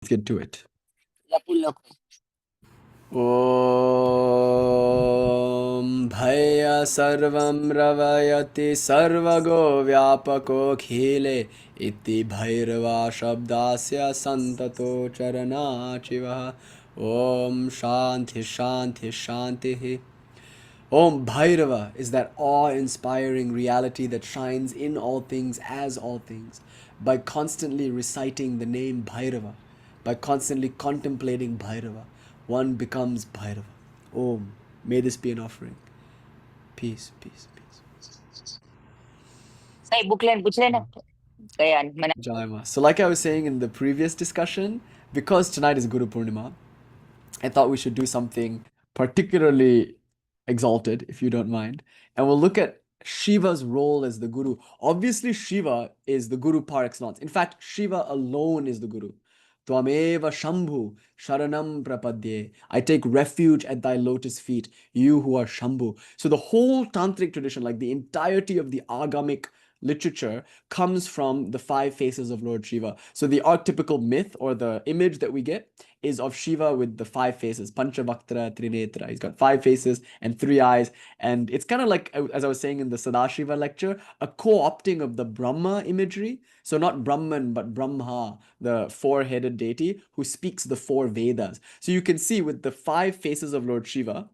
Let's get to it. Om Bhaya Sarvam Ravayati Sarvago Vyapako Khile Iti Bhairava Shabdasya Santato Charana Chivaha Om Shanti Shanti Shanti. Om Bhairava is that awe-inspiring reality that shines in all things as all things. By constantly reciting the name Bhairava, by constantly contemplating Bhairava, one becomes Bhairava. Om, may this be an offering. Peace, peace, peace. Jaima. So like I was saying in the previous discussion, because tonight is Guru Purnima, I thought we should do something particularly exalted, if you don't mind. And we'll look at Shiva's role as the guru. Obviously, Shiva is the guru par excellence. In fact, Shiva alone is the guru. Tvameva Shambhu Sharanam Prapadye. I take refuge at thy lotus feet, you who are Shambhu. So the whole tantric tradition, like the entirety of the agamic literature, comes from the five faces of Lord Shiva. So the archetypical myth or the image that we get is of Shiva with the five faces, Panchavaktra Trinetra. He's got five faces and three eyes. And it's kind of like, as I was saying in the Sadashiva lecture, a co-opting of the Brahma imagery. So not Brahman, but Brahma, the four-headed deity who speaks the four Vedas. So you can see with the five faces of Lord Shiva,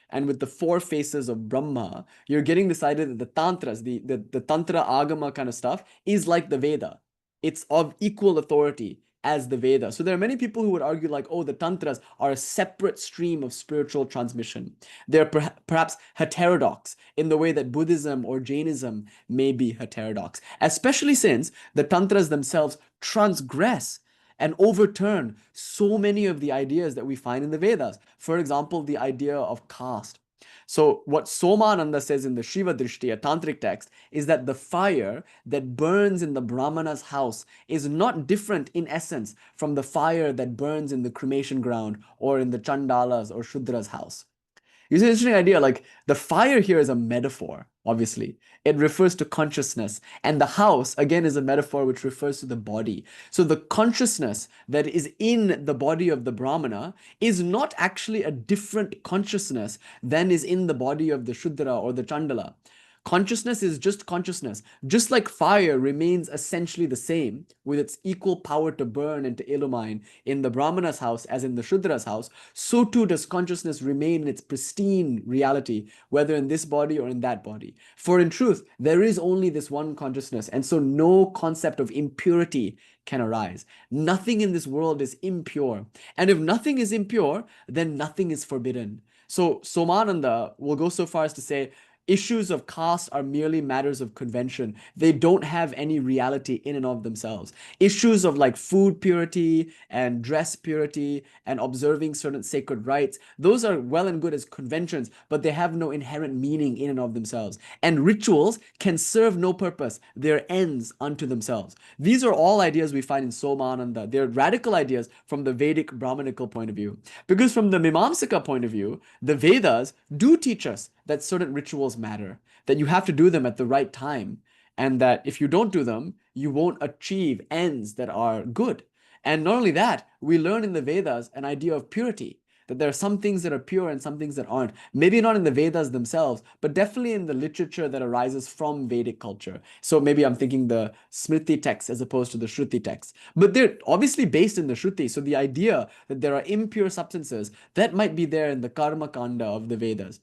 and with the four faces of Brahma, you're getting this idea that the Tantras, the Tantra Agama kind of stuff, is like the Veda. It's of equal authority as the Veda. So there are many people who would argue like, oh, the Tantras are a separate stream of spiritual transmission. They're perhaps heterodox in the way that Buddhism or Jainism may be heterodox, especially since the Tantras themselves transgress and overturn so many of the ideas that we find in the Vedas. For example, the idea of caste. So what Somananda says in the Shiva Drishti, a tantric text, is that the fire that burns in the Brahmana's house is not different in essence from the fire that burns in the cremation ground or in the Chandala's or Shudra's house. It's an interesting idea. Like the fire here is a metaphor, obviously. It refers to consciousness. And the house, again, is a metaphor which refers to the body. So the consciousness that is in the body of the Brahmana is not actually a different consciousness than is in the body of the Shudra or the Chandala. Consciousness is just consciousness. Just like fire remains essentially the same, with its equal power to burn and to illumine in the Brahmana's house as in the Shudra's house, so too does consciousness remain in its pristine reality, whether in this body or in that body. For in truth, there is only this one consciousness, and so no concept of impurity can arise. Nothing in this world is impure. And if nothing is impure, then nothing is forbidden. So Somananda will go so far as to say, issues of caste are merely matters of convention. They don't have any reality in and of themselves. Issues of like food purity and dress purity and observing certain sacred rites, those are well and good as conventions, but they have no inherent meaning in and of themselves. And rituals can serve no purpose. They're ends unto themselves. These are all ideas we find in Somananda. They're radical ideas from the Vedic Brahmanical point of view. Because from the Mimamsaka point of view, the Vedas do teach us that certain rituals matter, that you have to do them at the right time, and that if you don't do them, you won't achieve ends that are good. And not only that, we learn in the Vedas an idea of purity, that there are some things that are pure and some things that aren't. Maybe not in the Vedas themselves, but definitely in the literature that arises from Vedic culture. So maybe I'm thinking the Smriti texts as opposed to the Shruti texts. But they're obviously based in the Shruti. So the idea that there are impure substances, that might be there in the Karma Kanda of the Vedas.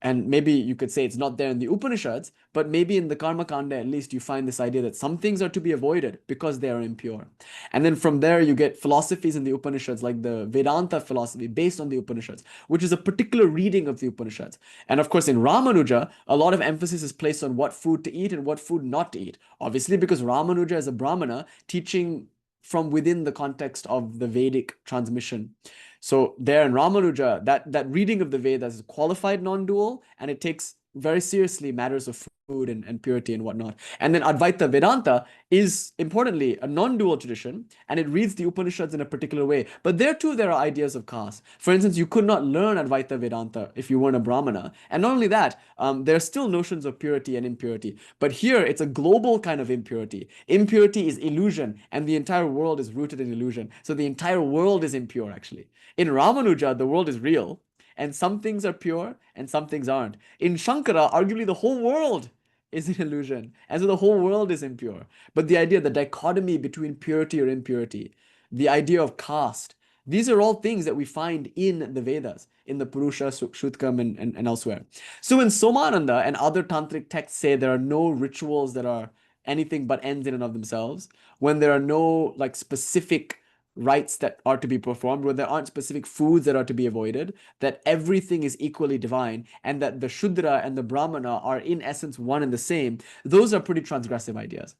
And maybe you could say it's not there in the Upanishads, but maybe in the Karma Kanda at least you find this idea that some things are to be avoided because they are impure. And then from there you get philosophies in the Upanishads like the Vedanta philosophy based on the Upanishads, which is a particular reading of the Upanishads. And of course in Ramanuja, a lot of emphasis is placed on what food to eat and what food not to eat. Obviously because Ramanuja is a Brahmana teaching from within the context of the Vedic transmission. So there in Ramanuja, that reading of the Vedas is qualified non-dual, and it takes very seriously matters of food and purity and whatnot. And then Advaita Vedanta is importantly a non-dual tradition, and it reads the Upanishads in a particular way. But there too, there are ideas of caste. For instance, you could not learn Advaita Vedanta if you weren't a Brahmana. And not only that, there are still notions of purity and impurity. But here, it's a global kind of impurity. Impurity is illusion, and the entire world is rooted in illusion. So the entire world is impure, actually. In Ramanuja, the world is real, and some things are pure and some things aren't. In Shankara, arguably the whole world is an illusion, and so the whole world is impure. But the idea, the dichotomy between purity or impurity, the idea of caste, these are all things that we find in the Vedas, in the Purusha, Shutkam, and elsewhere. So when Somananda and other tantric texts say there are no rituals that are anything but ends in and of themselves, when there are no like specific rites that are to be performed, where there aren't specific foods that are to be avoided, that everything is equally divine, and that the Shudra and the Brahmana are in essence one and the same, those are pretty transgressive ideas.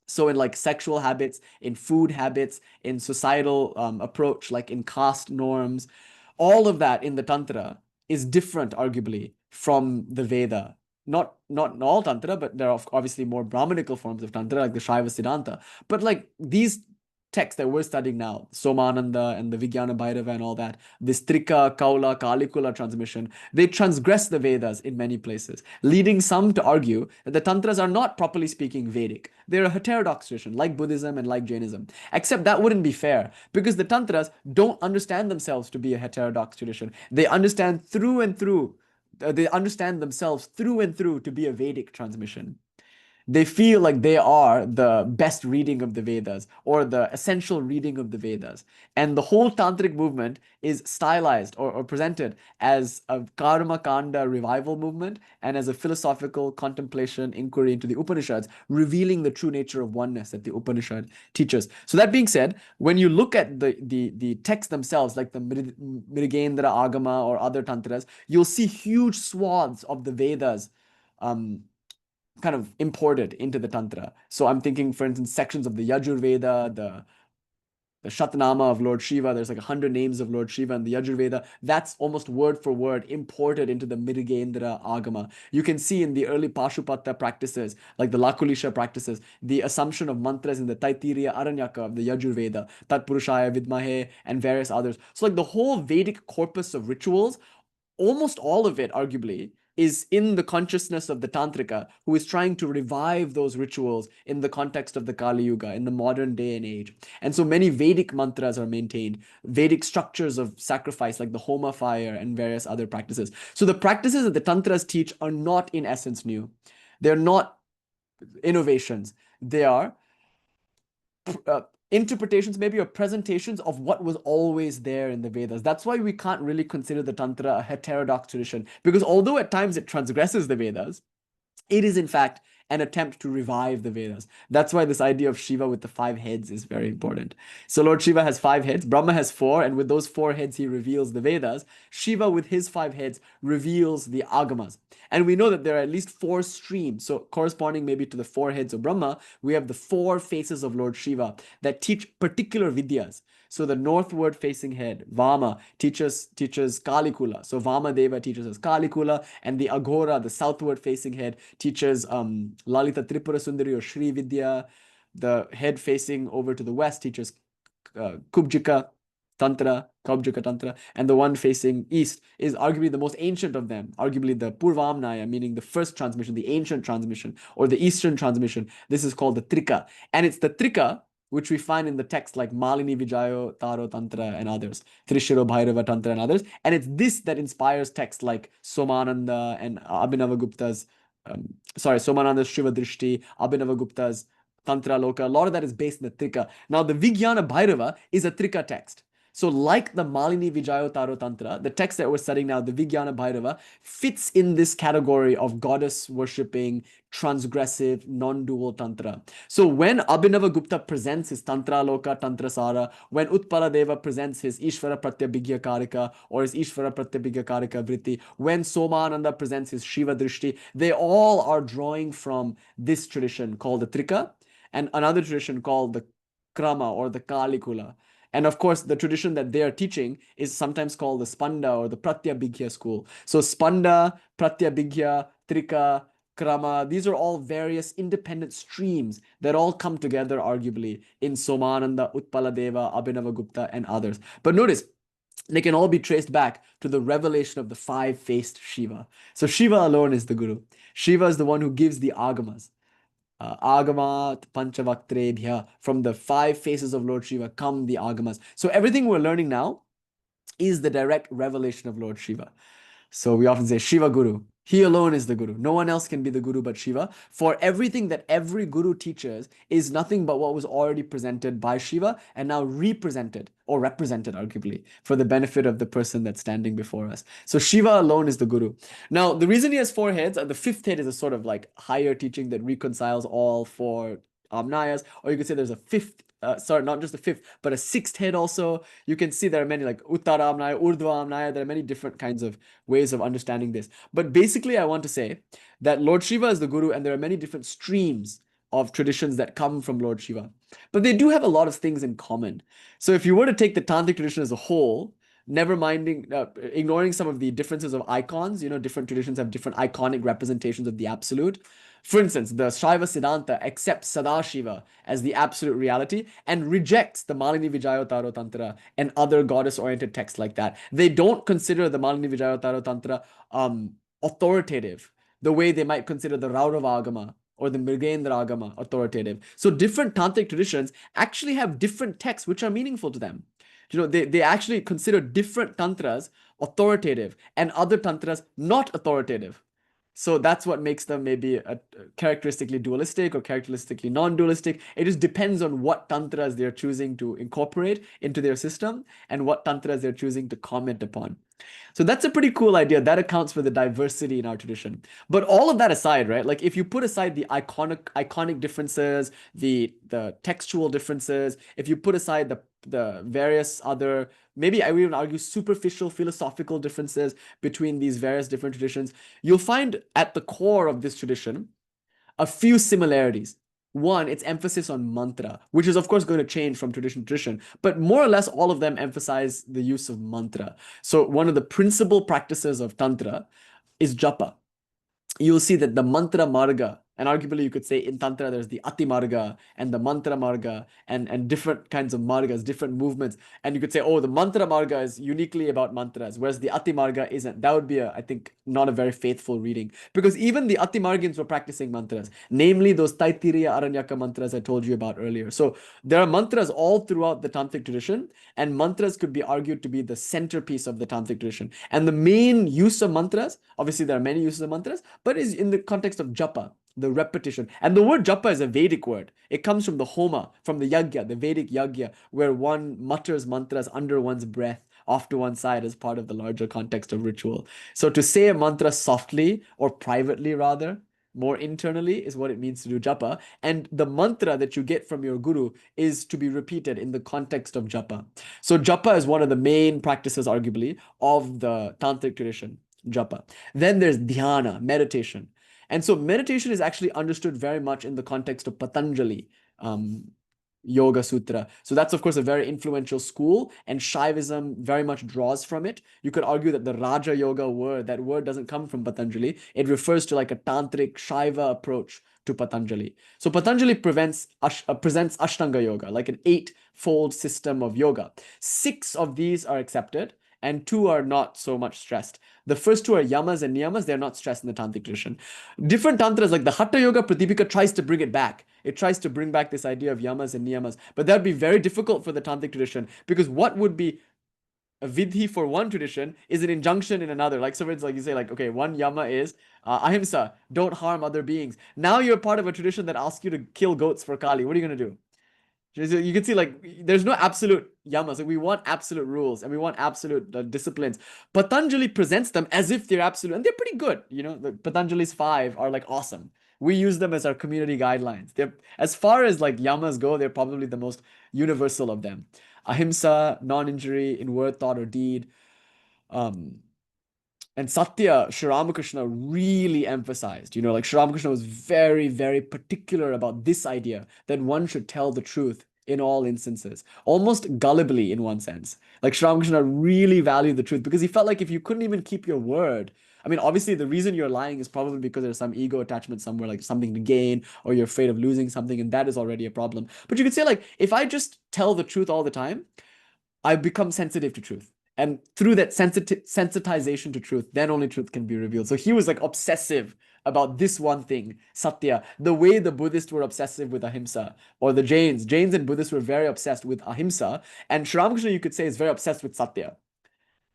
So in like sexual habits, in food habits, in societal approach, like in caste norms, all of that in the Tantra is different, arguably, from the Veda. Not in all Tantra, but there are obviously more Brahmanical forms of Tantra, like the Shaiva Siddhanta. But like these texts that we're studying now, Somananda and the Vijnana Bhairava and all that, this Trika, Kaula, Kalikula transmission, they transgress the Vedas in many places, leading some to argue that the Tantras are not, properly speaking, Vedic. They're a heterodox tradition, like Buddhism and like Jainism. Except that wouldn't be fair, because the Tantras don't understand themselves to be a heterodox tradition. They understand through and through, they understand themselves through and through to be a Vedic transmission. They feel like they are the best reading of the Vedas or the essential reading of the Vedas. And the whole Tantric movement is stylized or presented as a Karma Kanda revival movement and as a philosophical contemplation inquiry into the Upanishads, revealing the true nature of oneness that the Upanishad teaches. So that being said, when you look at the texts themselves, like the Mrigendra Agama or other Tantras, you'll see huge swaths of the Vedas kind of imported into the Tantra. So I'm thinking, for instance, sections of the Yajurveda, the Shatnama of Lord Shiva. There's like 100 names of Lord Shiva in the Yajurveda. That's almost word for word imported into the Mrigendra Agama. You can see in the early Pashupata practices, like the Lakulisha practices, the assumption of mantras in the Taittiriya Aranyaka of the Yajurveda, Tat Purushaya Vidmahe, and various others. So like the whole Vedic corpus of rituals, almost all of it, arguably, is in the consciousness of the Tantrika, who is trying to revive those rituals in the context of the Kali Yuga, in the modern day and age. And so many Vedic mantras are maintained, Vedic structures of sacrifice, like the Homa fire and various other practices. So the practices that the Tantras teach are not, in essence, new. They're not innovations. They are interpretations, maybe, or presentations of what was always there in the Vedas. That's why we can't really consider the Tantra a heterodox tradition, because although at times it transgresses the Vedas, it is in fact an attempt to revive the Vedas. That's why this idea of Shiva with the 5 heads is very important. So Lord Shiva has 5 heads, Brahma has 4, and with those 4 heads he reveals the Vedas. Shiva with his 5 heads reveals the Agamas. And we know that there are at least 4 streams. So corresponding maybe to the 4 heads of Brahma, we have the 4 faces of Lord Shiva that teach particular vidyas. So the northward facing head, Vama, teaches Kalikula. So Vama Deva teaches us Kalikula, and the Aghora, the southward facing head, teaches Lalita Tripura Sundari or Shri Vidya. The head facing over to the west teaches Kubjika Tantra, and the one facing east is arguably the most ancient of them, arguably the Purvamnaya, meaning the first transmission, the ancient transmission, or the eastern transmission. This is called the Trika. And it's the Trika which we find in the text like Malini Vijayo Taro Tantra and others, Trishiro Bhairava Tantra and others. And it's this that inspires texts like Somananda and Abhinavagupta's, Somananda's Shiva Drishti, Abhinavagupta's Tantra Loka. A lot of that is based in the Trika. Now, the Vijnana Bhairava is a Trika text. So like the Malini Vijayo Taro Tantra, the text that we're studying now, the Vijnana Bhairava, fits in this category of goddess worshipping, transgressive, non-dual Tantra. So when Abhinavagupta presents his Tantra Loka, Tantra Sara, when Utpala Deva presents his Ishvara Pratyabhigya Karika or his Ishvara Pratyabhigya Karika Vritti, when Somananda presents his Shiva Drishti, they all are drawing from this tradition called the Trika and another tradition called the Krama or the Kalikula. And of course, the tradition that they are teaching is sometimes called the Spanda or the Pratyabhigya school. So Spanda, Pratyabhigya, Trika, Krama, these are all various independent streams that all come together, arguably, in Somananda, Utpaladeva, Abhinavagupta, and others. But notice, they can all be traced back to the revelation of the five-faced Shiva. So Shiva alone is the guru. Shiva is the one who gives the agamas. Agamat Panchavaktrebhya. From the five faces of Lord Shiva come the agamas. So everything we're learning now is the direct revelation of Lord Shiva. So we often say Shiva Guru. He alone is the Guru. No one else can be the Guru but Shiva. For everything that every Guru teaches is nothing but what was already presented by Shiva and now represented or represented, arguably, for the benefit of the person that's standing before us. So Shiva alone is the Guru. Now, the reason he has four heads, the fifth head is a sort of like higher teaching that reconciles all four Amnayas, or you could say there's a fifth, sorry, not just a fifth, but a sixth head also. You can see there are many like Uttara Amnaya, Urdhva Amnaya, there are many different kinds of ways of understanding this. But basically, I want to say that Lord Shiva is the Guru, and there are many different streams of traditions that come from Lord Shiva. But they do have a lot of things in common. So if you were to take the Tantric tradition as a whole, ignoring some of the differences of icons, different traditions have different iconic representations of the absolute. For instance, the Shaiva Siddhanta accepts Sadashiva as the absolute reality and rejects the Malini Vijayotaro Tantra and other goddess-oriented texts like that. They don't consider the Malini Vijayotaro Tantra authoritative, the way they might consider the Raurava Agama or the Mrigendra Agama authoritative. So different tantric traditions actually have different texts which are meaningful to them. They actually consider different tantras authoritative and other tantras not authoritative. So that's what makes them maybe characteristically dualistic or characteristically non-dualistic. It just depends on what tantras they're choosing to incorporate into their system and what tantras they're choosing to comment upon. So that's a pretty cool idea. That accounts for the diversity in our tradition. But all of that aside, right? Like if you put aside the iconic differences, the textual differences, if you put aside the various other, maybe I would even argue superficial philosophical differences between these various different traditions, you'll find at the core of this tradition a few similarities. One, its emphasis on mantra, which is of course going to change from tradition to tradition, but more or less all of them emphasize the use of mantra. So one of the principal practices of Tantra is japa. You'll see that the mantra marga, and arguably you could say in Tantra there's the Ati Marga and the Mantra Marga and different kinds of margas, different movements. And you could say, oh, the Mantra Marga is uniquely about mantras, whereas the Ati Marga isn't. That would be, I think, not a very faithful reading. Because even the Ati Margins were practicing mantras, namely those Taittiriya Aranyaka mantras I told you about earlier. So there are mantras all throughout the Tantric tradition, and mantras could be argued to be the centerpiece of the Tantric tradition. And the main use of mantras, obviously there are many uses of mantras, but is in the context of japa, the repetition. And the word japa is a Vedic word. It comes from the Homa, from the Yagya, the Vedic Yagya, where one mutters mantras under one's breath off to one side as part of the larger context of ritual. So to say a mantra softly or privately rather, more internally is what it means to do japa. And the mantra that you get from your guru is to be repeated in the context of japa. So japa is one of the main practices, arguably, of the tantric tradition, japa. Then there's dhyana, meditation. And so meditation is actually understood very much in the context of Patanjali Yoga Sutra. So that's, of course, a very influential school, and Shaivism very much draws from it. You could argue that the Raja Yoga word, that word doesn't come from Patanjali. It refers to like a tantric Shaiva approach to Patanjali. So Patanjali presents Ashtanga Yoga, like an eightfold system of yoga. 6 of these are accepted, and 2 are not so much stressed. The first 2 are yamas and niyamas. They're not stressed in the tantric tradition. Different tantras like the Hatha Yoga Pratipika tries to bring it back. It tries to bring back this idea of yamas and niyamas. But that'd be very difficult for the tantric tradition, because what would be a vidhi for one tradition is an injunction in another. Like, so it's like you say, like, okay, one yama is ahimsa, don't harm other beings. Now you're part of a tradition that asks you to kill goats for Kali. What are you going to do? You can see, like, there's no absolute yamas. Like, we want absolute rules and we want absolute disciplines. Patanjali presents them as if they're absolute, and they're pretty good. The Patanjali's 5 are like awesome. We use them as our community guidelines. They're, as far as like yamas go, they're probably the most universal of them. Ahimsa, non-injury in word, thought, or deed. And Satya, Sri Ramakrishna really emphasized, like Sri Ramakrishna was very, very particular about this idea that one should tell the truth in all instances, almost gullibly in one sense. Like Sri Ramakrishna really valued the truth because he felt like if you couldn't even keep your word, I mean, obviously the reason you're lying is probably because there's some ego attachment somewhere, like something to gain, or you're afraid of losing something, and that is already a problem. But you could say, like, if I just tell the truth all the time, I become sensitive to truth. And through that sensitization to truth, then only truth can be revealed. So he was like obsessive about this one thing, Satya, the way the Buddhists were obsessive with ahimsa, or the Jains. Jains and Buddhists were very obsessed with ahimsa, and Sri Ramakrishna, you could say, is very obsessed with Satya.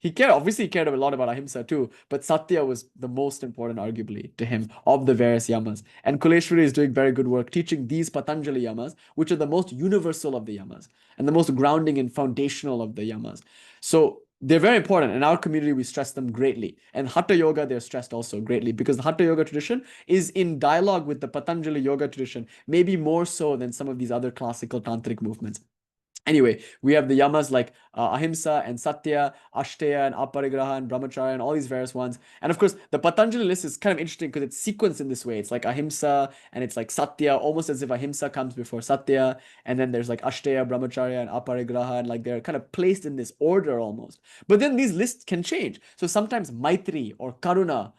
Obviously he cared a lot about ahimsa too, but Satya was the most important, arguably, to him of the various yamas. And Kuleshwari is doing very good work teaching these Patanjali yamas, which are the most universal of the yamas and the most grounding and foundational of the yamas. So they're very important. In our community, we stress them greatly. And Hatha Yoga, they're stressed also greatly because the Hatha Yoga tradition is in dialogue with the Patanjali Yoga tradition, maybe more so than some of these other classical tantric movements. Anyway, we have the yamas like ahimsa and satya, ashteya and aparigraha and brahmacharya and all these various ones. And of course, the Patanjali list is kind of interesting because it's sequenced in this way. It's like ahimsa and it's like satya, almost as if ahimsa comes before satya. And then there's like ashteya, brahmacharya and aparigraha, and like they're kind of placed in this order almost. But then these lists can change. So sometimes maitri or karuna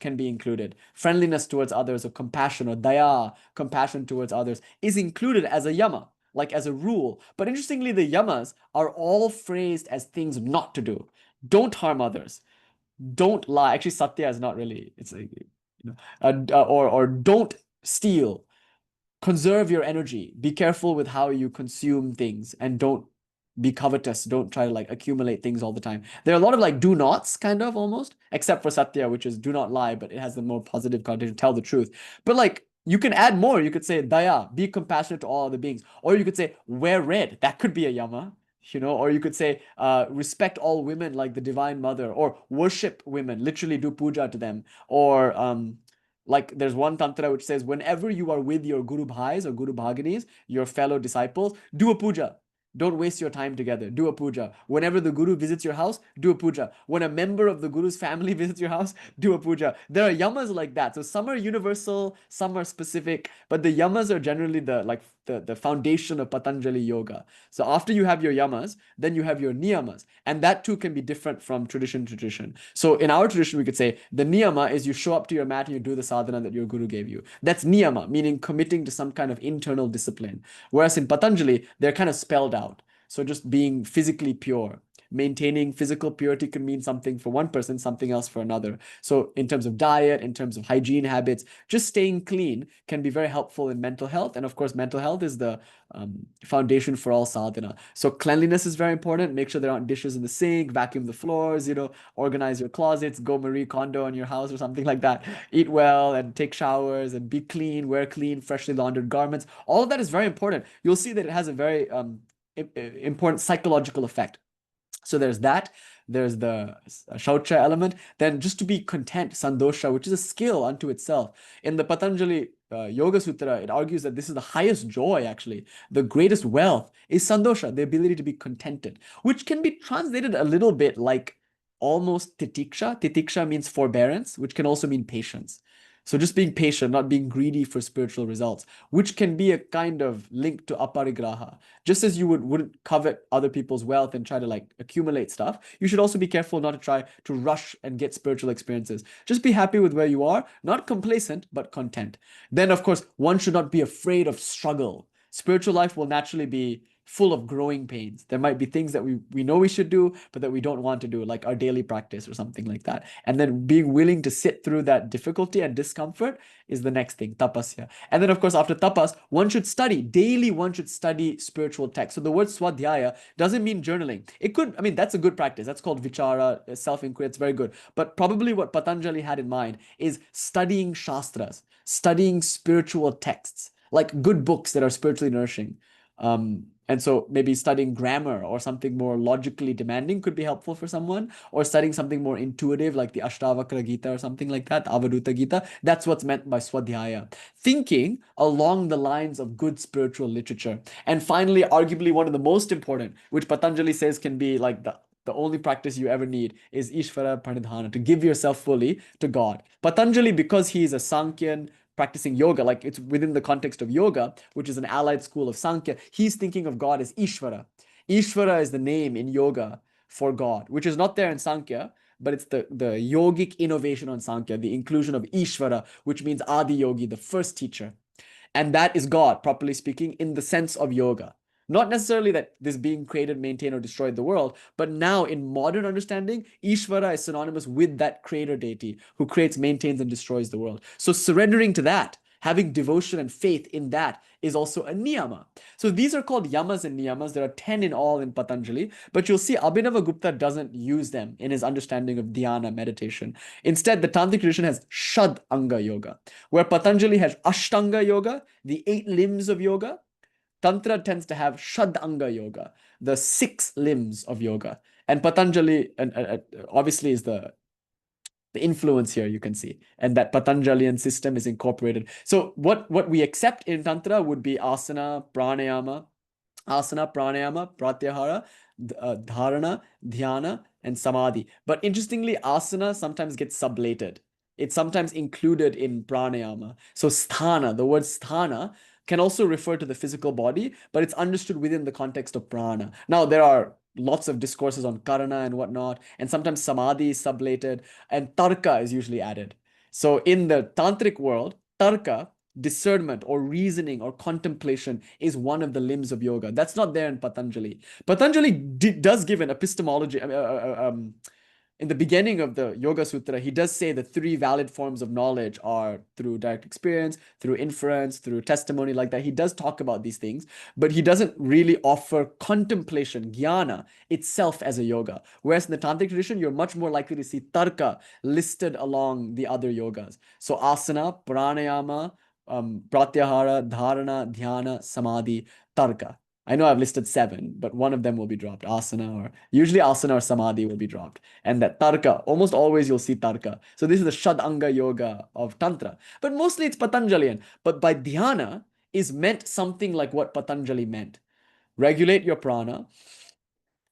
can be included. Friendliness towards others or compassion or daya, compassion towards others, is included as a yama, like as a rule. But interestingly, the yamas are all phrased as things not to do. Don't harm others. Don't lie. Actually, satya is not really, it's like, or don't steal. Conserve your energy. Be careful with how you consume things and don't be covetous. Don't try to like accumulate things all the time. There are a lot of like do nots, kind of almost, except for Satya, which is do not lie, but it has the more positive connotation, tell the truth. But like you can add more. You could say daya, be compassionate to all other beings. Or you could say wear red. That could be a yama. Or you could say respect all women like the divine mother, or worship women, literally do puja to them, or like there's one tantra which says whenever you are with your guru bhais or guru bhaginis, your fellow disciples, do a puja. Don't waste your time together. Do a puja. Whenever the guru visits your house, do a puja. When a member of the guru's family visits your house, do a puja. There are yamas like that. So some are universal, some are specific, but the yamas are generally the foundation of Patanjali yoga. So after you have your yamas, then you have your niyamas, and that too can be different from tradition to tradition. So in our tradition, we could say the niyama is you show up to your mat and you do the sadhana that your guru gave you. That's niyama, meaning committing to some kind of internal discipline. Whereas in Patanjali, they're kind of spelled out. So just being physically pure. Maintaining physical purity can mean something for one person, something else for another. So in terms of diet, in terms of hygiene habits, just staying clean can be very helpful in mental health. And of course, mental health is the foundation for all sadhana. So cleanliness is very important. Make sure there aren't dishes in the sink, vacuum the floors, organize your closets, go Marie Kondo in your house or something like that. Eat well and take showers and be clean, wear clean, freshly laundered garments. All of that is very important. You'll see that it has a very important psychological effect. So there's that. There's the shaucha element. Then just to be content, sandosha, which is a skill unto itself. In the Patanjali Yoga Sutra, it argues that this is the highest joy, actually. The greatest wealth is sandosha, the ability to be contented, which can be translated a little bit like almost titiksha. Titiksha means forbearance, which can also mean patience. So just being patient, not being greedy for spiritual results, which can be a kind of link to aparigraha. Just as you wouldn't covet other people's wealth and try to like accumulate stuff, you should also be careful not to try to rush and get spiritual experiences. Just be happy with where you are, not complacent, but content. Then, of course, one should not be afraid of struggle. Spiritual life will naturally be full of growing pains. There might be things that we know we should do, but that we don't want to do, like our daily practice or something like that. And then being willing to sit through that difficulty and discomfort is the next thing, tapasya. And then, of course, after tapas, one should study. Daily, one should study spiritual texts. So the word swadhyaya doesn't mean journaling. It could, I mean, that's a good practice. That's called vichara, self-inquiry. It's very good. But probably what Patanjali had in mind is studying shastras, studying spiritual texts, like good books that are spiritually nourishing. And so maybe studying grammar or something more logically demanding could be helpful for someone, or studying something more intuitive like the Ashtavakra Gita or something like that, Avaduta Gita. That's what's meant by Swadhyaya. Thinking along the lines of good spiritual literature. And finally, arguably one of the most important, which Patanjali says can be like the only practice you ever need, is Ishvara Pranidhana, to give yourself fully to God. Patanjali, because he is a Sankhyan practicing yoga, like it's within the context of yoga, which is an allied school of Sankhya, he's thinking of God as Ishvara. Ishvara is the name in yoga for God, which is not there in Sankhya, but it's the yogic innovation on Sankhya, the inclusion of Ishvara, which means Adi Yogi, the first teacher. And that is God, properly speaking, in the sense of yoga. Not necessarily that this being created, maintained, or destroyed the world, but now in modern understanding, Ishvara is synonymous with that creator deity who creates, maintains, and destroys the world. So surrendering to that, having devotion and faith in that is also a niyama. So these are called yamas and niyamas. There are 10 in all in Patanjali, but you'll see Abhinavagupta doesn't use them in his understanding of dhyana meditation. Instead, the Tantric tradition has Shad Anga Yoga, where Patanjali has Ashtanga Yoga, the 8 limbs of yoga. Tantra tends to have Shadanga Yoga, the 6 limbs of yoga. And Patanjali obviously is the influence here, you can see. And that Patanjalian system is incorporated. So what we accept in Tantra would be asana, pranayama, pratyahara, dharana, dhyana, and samadhi. But interestingly, asana sometimes gets sublated. It's sometimes included in pranayama. So sthana, the word sthana can also refer to the physical body, but it's understood within the context of prana. Now, there are lots of discourses on karana and whatnot, and sometimes samadhi is sublated, and tarka is usually added. So in the tantric world, tarka, discernment or reasoning or contemplation, is one of the limbs of yoga. That's not there in Patanjali. Patanjali does give an epistemology, in the beginning of the Yoga Sutra, he does say the 3 valid forms of knowledge are through direct experience, through inference, through testimony, like that. He does talk about these things, but he doesn't really offer contemplation, jnana, itself as a yoga. Whereas in the Tantric tradition, you're much more likely to see tarka listed along the other yogas. So asana, pranayama, pratyahara, dharana, dhyana, samadhi, tarka. I know I've listed 7, but one of them will be dropped. Asana or usually asana or samadhi will be dropped. And that tarka, almost always you'll see tarka. So this is the Shadanga yoga of Tantra. But mostly it's Patanjalian. But by dhyana is meant something like what Patanjali meant. Regulate your prana,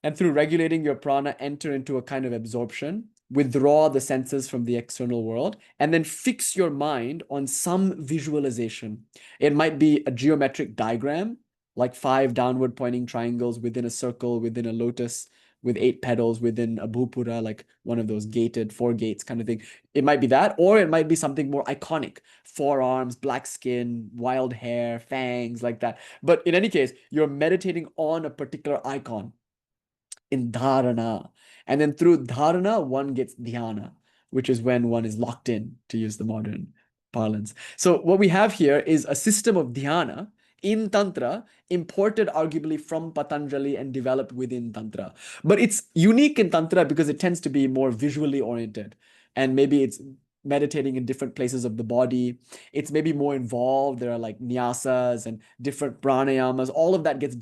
and through regulating your prana, enter into a kind of absorption, withdraw the senses from the external world, and then fix your mind on some visualization. It might be a geometric diagram, like 5 downward pointing triangles within a circle, within a lotus, with 8 petals, within a bhupura, like one of those gated 4 gates kind of thing. It might be that, or it might be something more iconic: 4 arms, black skin, wild hair, fangs, like that. But in any case, you're meditating on a particular icon in dharana. And then through dharana, one gets dhyana, which is when one is locked in, to use the modern parlance. So what we have here is a system of dhyana in Tantra, imported arguably from Patanjali and developed within Tantra. But it's unique in Tantra because it tends to be more visually oriented. And maybe it's meditating in different places of the body. It's maybe more involved. There are like nyasas and different pranayamas. All of that gets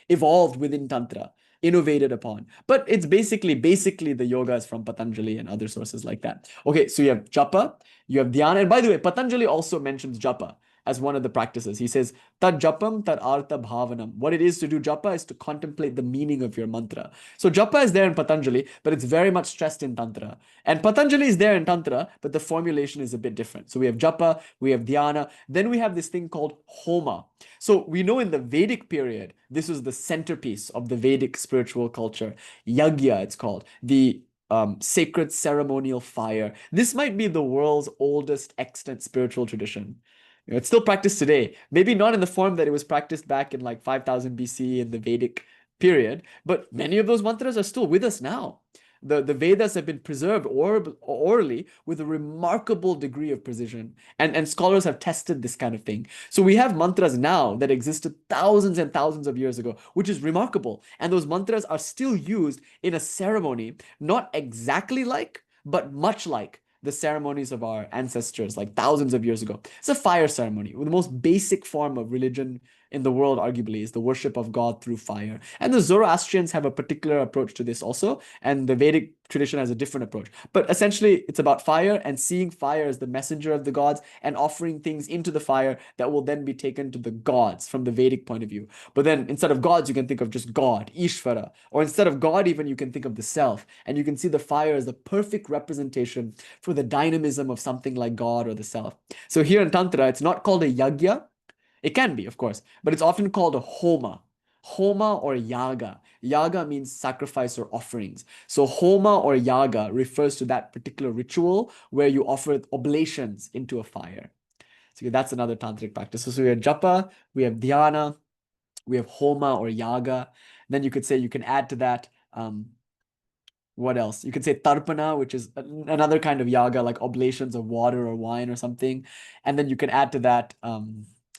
evolved within Tantra, innovated upon. But it's basically the yogas from Patanjali and other sources like that. Okay, so you have japa, you have dhyana. And by the way, Patanjali also mentions japa as one of the practices. He says, tad japam, tad artha bhavanam. What it is to do japa is to contemplate the meaning of your mantra. So japa is there in Patanjali, but it's very much stressed in Tantra. And Patanjali is there in Tantra, but the formulation is a bit different. So we have japa, we have dhyana, then we have this thing called homa. So we know in the Vedic period, this was the centerpiece of the Vedic spiritual culture. Yagya, it's called. The sacred ceremonial fire. This might be the world's oldest extant spiritual tradition. It's still practiced today. Maybe not in the form that it was practiced back in like 5000 BC in the Vedic period, but many of those mantras are still with us now. The Vedas have been preserved orally with a remarkable degree of precision, and scholars have tested this kind of thing. So we have mantras now that existed thousands and thousands of years ago, which is remarkable. And those mantras are still used in a ceremony, not exactly like, but much like the ceremonies of our ancestors like thousands of years ago. It's a fire ceremony, the most basic form of religion in the world, arguably, is the worship of God through fire. And the Zoroastrians have a particular approach to this also, and the Vedic tradition has a different approach. But essentially, it's about fire and seeing fire as the messenger of the gods and offering things into the fire that will then be taken to the gods from the Vedic point of view. But then instead of gods, you can think of just God, Ishvara. Or instead of God, even you can think of the self. And you can see the fire as the perfect representation for the dynamism of something like God or the self. So here in Tantra, it's not called a yagya. It can be, of course, but it's often called a homa. Homa or yaga. Yaga means sacrifice or offerings. So homa or yaga refers to that particular ritual where you offer oblations into a fire. So that's another tantric practice. So we have japa, we have dhyana, we have homa or yaga. Then you could say you can add to that what else? You could say tarpana, which is another kind of yaga, like oblations of water or wine or something. And then you can add to that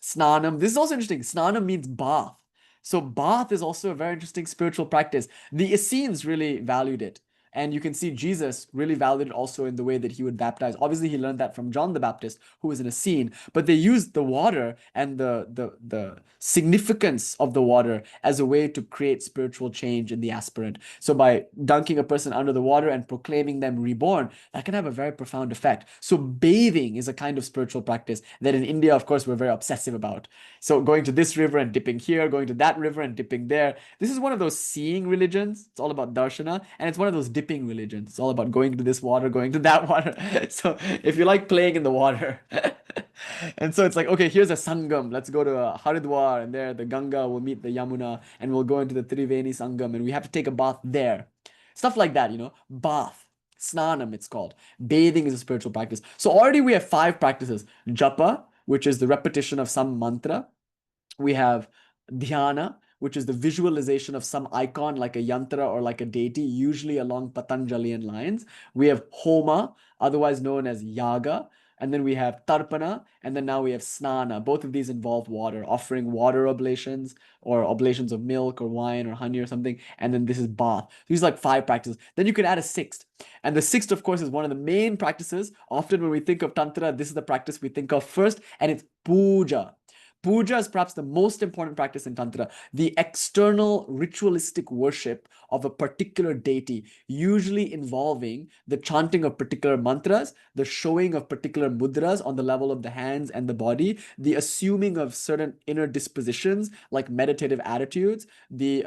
snanam. This is also interesting. Snanam means bath. So bath is also a very interesting spiritual practice. The Essenes really valued it. And you can see Jesus really valued it also in the way that he would baptize. Obviously, he learned that from John the Baptist, who was an Essene, but they used the water and the significance of the water as a way to create spiritual change in the aspirant. So by dunking a person under the water and proclaiming them reborn, that can have a very profound effect. So bathing is a kind of spiritual practice that in India, of course, we're very obsessive about. So going to this river and dipping here, going to that river and dipping there. This is one of those seeing religions. It's all about darshana, and it's one of those dipping religions. It's all about going to this water, going to that water. So if you like playing in the water, and so it's like, okay, here's a Sangam. Let's go to Haridwar, and there the Ganga will meet the Yamuna, and we'll go into the Triveni Sangam, and we have to take a bath there. Stuff like that, bath. Snanam, it's called. Bathing is a spiritual practice. So already we have 5 practices. Japa, which is the repetition of some mantra. We have dhyana, which is the visualization of some icon like a yantra or like a deity, usually along Patanjalian lines. We have homa, otherwise known as yaga. And then we have tarpana, and then now we have snana. Both of these involve water, offering water oblations or oblations of milk or wine or honey or something. And then this is bath. These are like 5 practices. Then you can add a 6th. And the 6th, of course, is one of the main practices. Often when we think of Tantra, this is the practice we think of first, and it's puja. Puja is perhaps the most important practice in Tantra, the external ritualistic worship of a particular deity, usually involving the chanting of particular mantras, the showing of particular mudras on the level of the hands and the body, the assuming of certain inner dispositions like meditative attitudes, the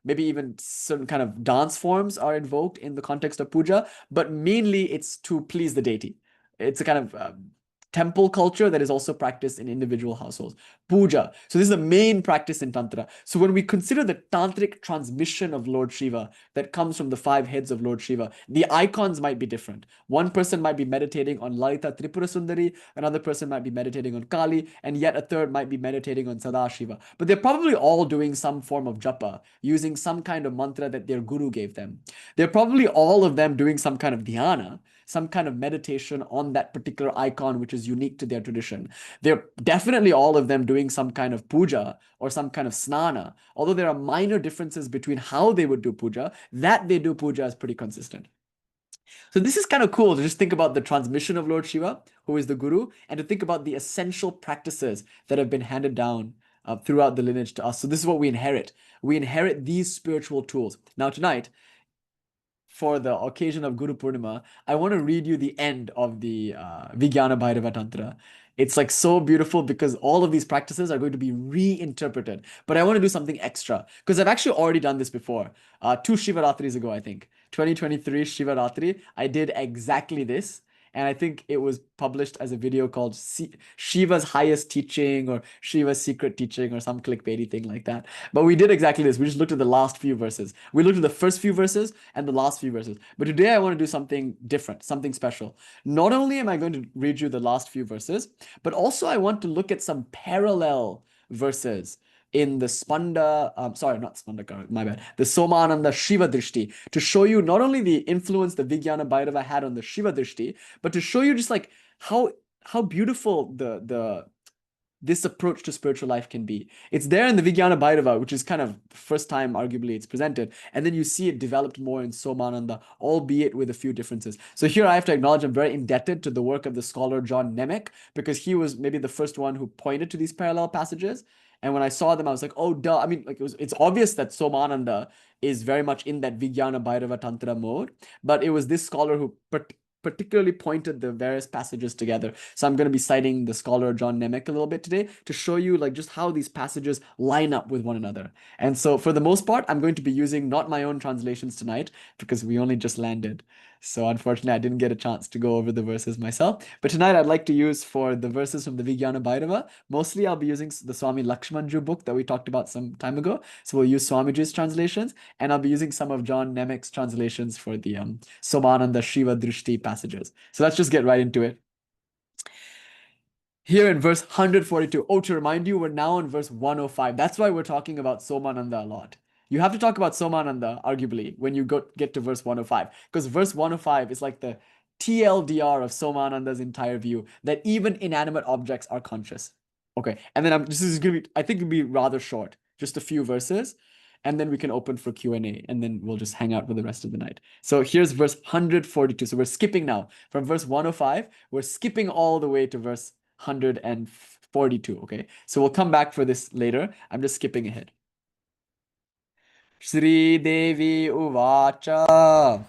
maybe even certain kind of dance forms are invoked in the context of puja, but mainly it's to please the deity. It's a kind of temple culture that is also practiced in individual households. Puja. So this is the main practice in Tantra. So when we consider the tantric transmission of Lord Shiva that comes from the 5 heads of Lord Shiva, the icons might be different. One person might be meditating on Lalita Tripura Sundari, another person might be meditating on Kali, and yet a third might be meditating on Sadashiva. But they're probably all doing some form of japa, using some kind of mantra that their guru gave them. They're probably all of them doing some kind of dhyana, some kind of meditation on that particular icon, which is unique to their tradition. They're definitely all of them doing some kind of puja or some kind of snana. Although there are minor differences between how they would do puja, that they do puja is pretty consistent. So this is kind of cool to just think about the transmission of Lord Shiva, who is the guru, and to think about the essential practices that have been handed down throughout the lineage to us. So this is what we inherit. We inherit these spiritual tools. Now tonight, for the occasion of Guru Purnima, I want to read you the end of the Vijnana Bhairava Tantra. It's like so beautiful because all of these practices are going to be reinterpreted. But I want to do something extra because I've actually already done this before. 2 Shivaratris ago, I think. 2023 Shivaratri, I did exactly this. And I think it was published as a video called Shiva's Highest Teaching or Shiva's Secret Teaching or some clickbaity thing like that. But we did exactly this. We just looked at the last few verses. We looked at the first few verses and the last few verses. But today I want to do something different, something special. Not only am I going to read you the last few verses, but also I want to look at some parallel verses in the sorry, not Spanda, my bad, the Somananda Shiva Drishti, to show you not only the influence the Vijnana Bhairava had on the Shiva Drishti, but to show you just like how beautiful this approach to spiritual life can be. It's there in the Vijnana Bhairava, which is kind of the first time, arguably, it's presented. And then you see it developed more in Somananda, albeit with a few differences. So here I have to acknowledge I'm very indebted to the work of the scholar John Nemec, because he was maybe the first one who pointed to these parallel passages. And when I saw them, I was like, oh, duh. I mean, like it's obvious that Somananda is very much in that Vijnana Bhairava Tantra mode, but it was this scholar who particularly pointed the various passages together. So I'm going to be citing the scholar John Nemec a little bit today to show you like just how these passages line up with one another. And so for the most part, I'm going to be using not my own translations tonight because we only just landed. So unfortunately, I didn't get a chance to go over the verses myself. But tonight, I'd like to use for the verses from the Vijnana Bhairava, mostly I'll be using the Swami Lakshmanju book that we talked about some time ago. So we'll use Swamiji's translations, and I'll be using some of John Nemec's translations for the Somananda Shiva Drishti passages. So let's just get right into it. Here in verse 142, to remind you, we're now in verse 105. That's why we're talking about Somananda a lot. You have to talk about Somananda, arguably, when you get to verse 105, because verse 105 is like the TLDR of Somananda's entire view that even inanimate objects are conscious. Okay, and then this is gonna be, I think it'll be rather short, just a few verses, and then we can open for Q&A, and then we'll just hang out for the rest of the night. So here's verse 142. So we're skipping now from verse 105. We're skipping all the way to verse 142. Okay, so we'll come back for this later. I'm just skipping ahead. Shri Devi Uvacha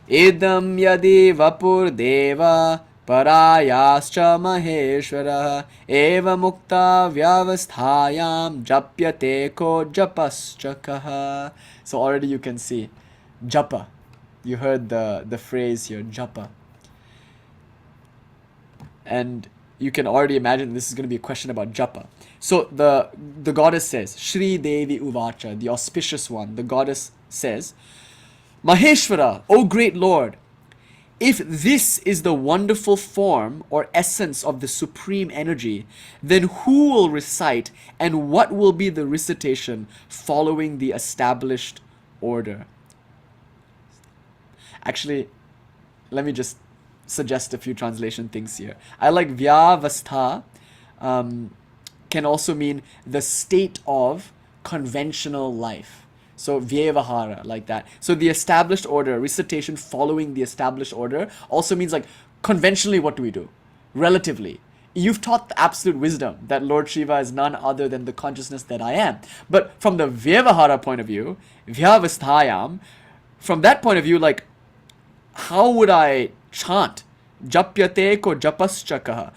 Idam Yadi Vapurdeva Parayascha Maheshwarah Eva Mukta Vyavasthayam Japyate Ko Japaschakaha. So already you can see Japa. You heard the phrase here, Japa. And you can already imagine this is going to be a question about japa. So the goddess says, Shri Devi Uvacha, the auspicious one, the goddess says, Maheshwara, O great Lord, if this is the wonderful form or essence of the supreme energy, then who will recite and what will be the recitation following the established order? Actually, let me just suggest a few translation things here. I like Vyavastha can also mean the state of conventional life. So Vyavahara, like that. So the established order, recitation following the established order, also means like conventionally what do we do? Relatively. You've taught the absolute wisdom that Lord Shiva is none other than the consciousness that I am. But from the Vyavahara point of view, Vyavasthayam, from that point of view, like how would I chant? Japyate ko japaschakaha.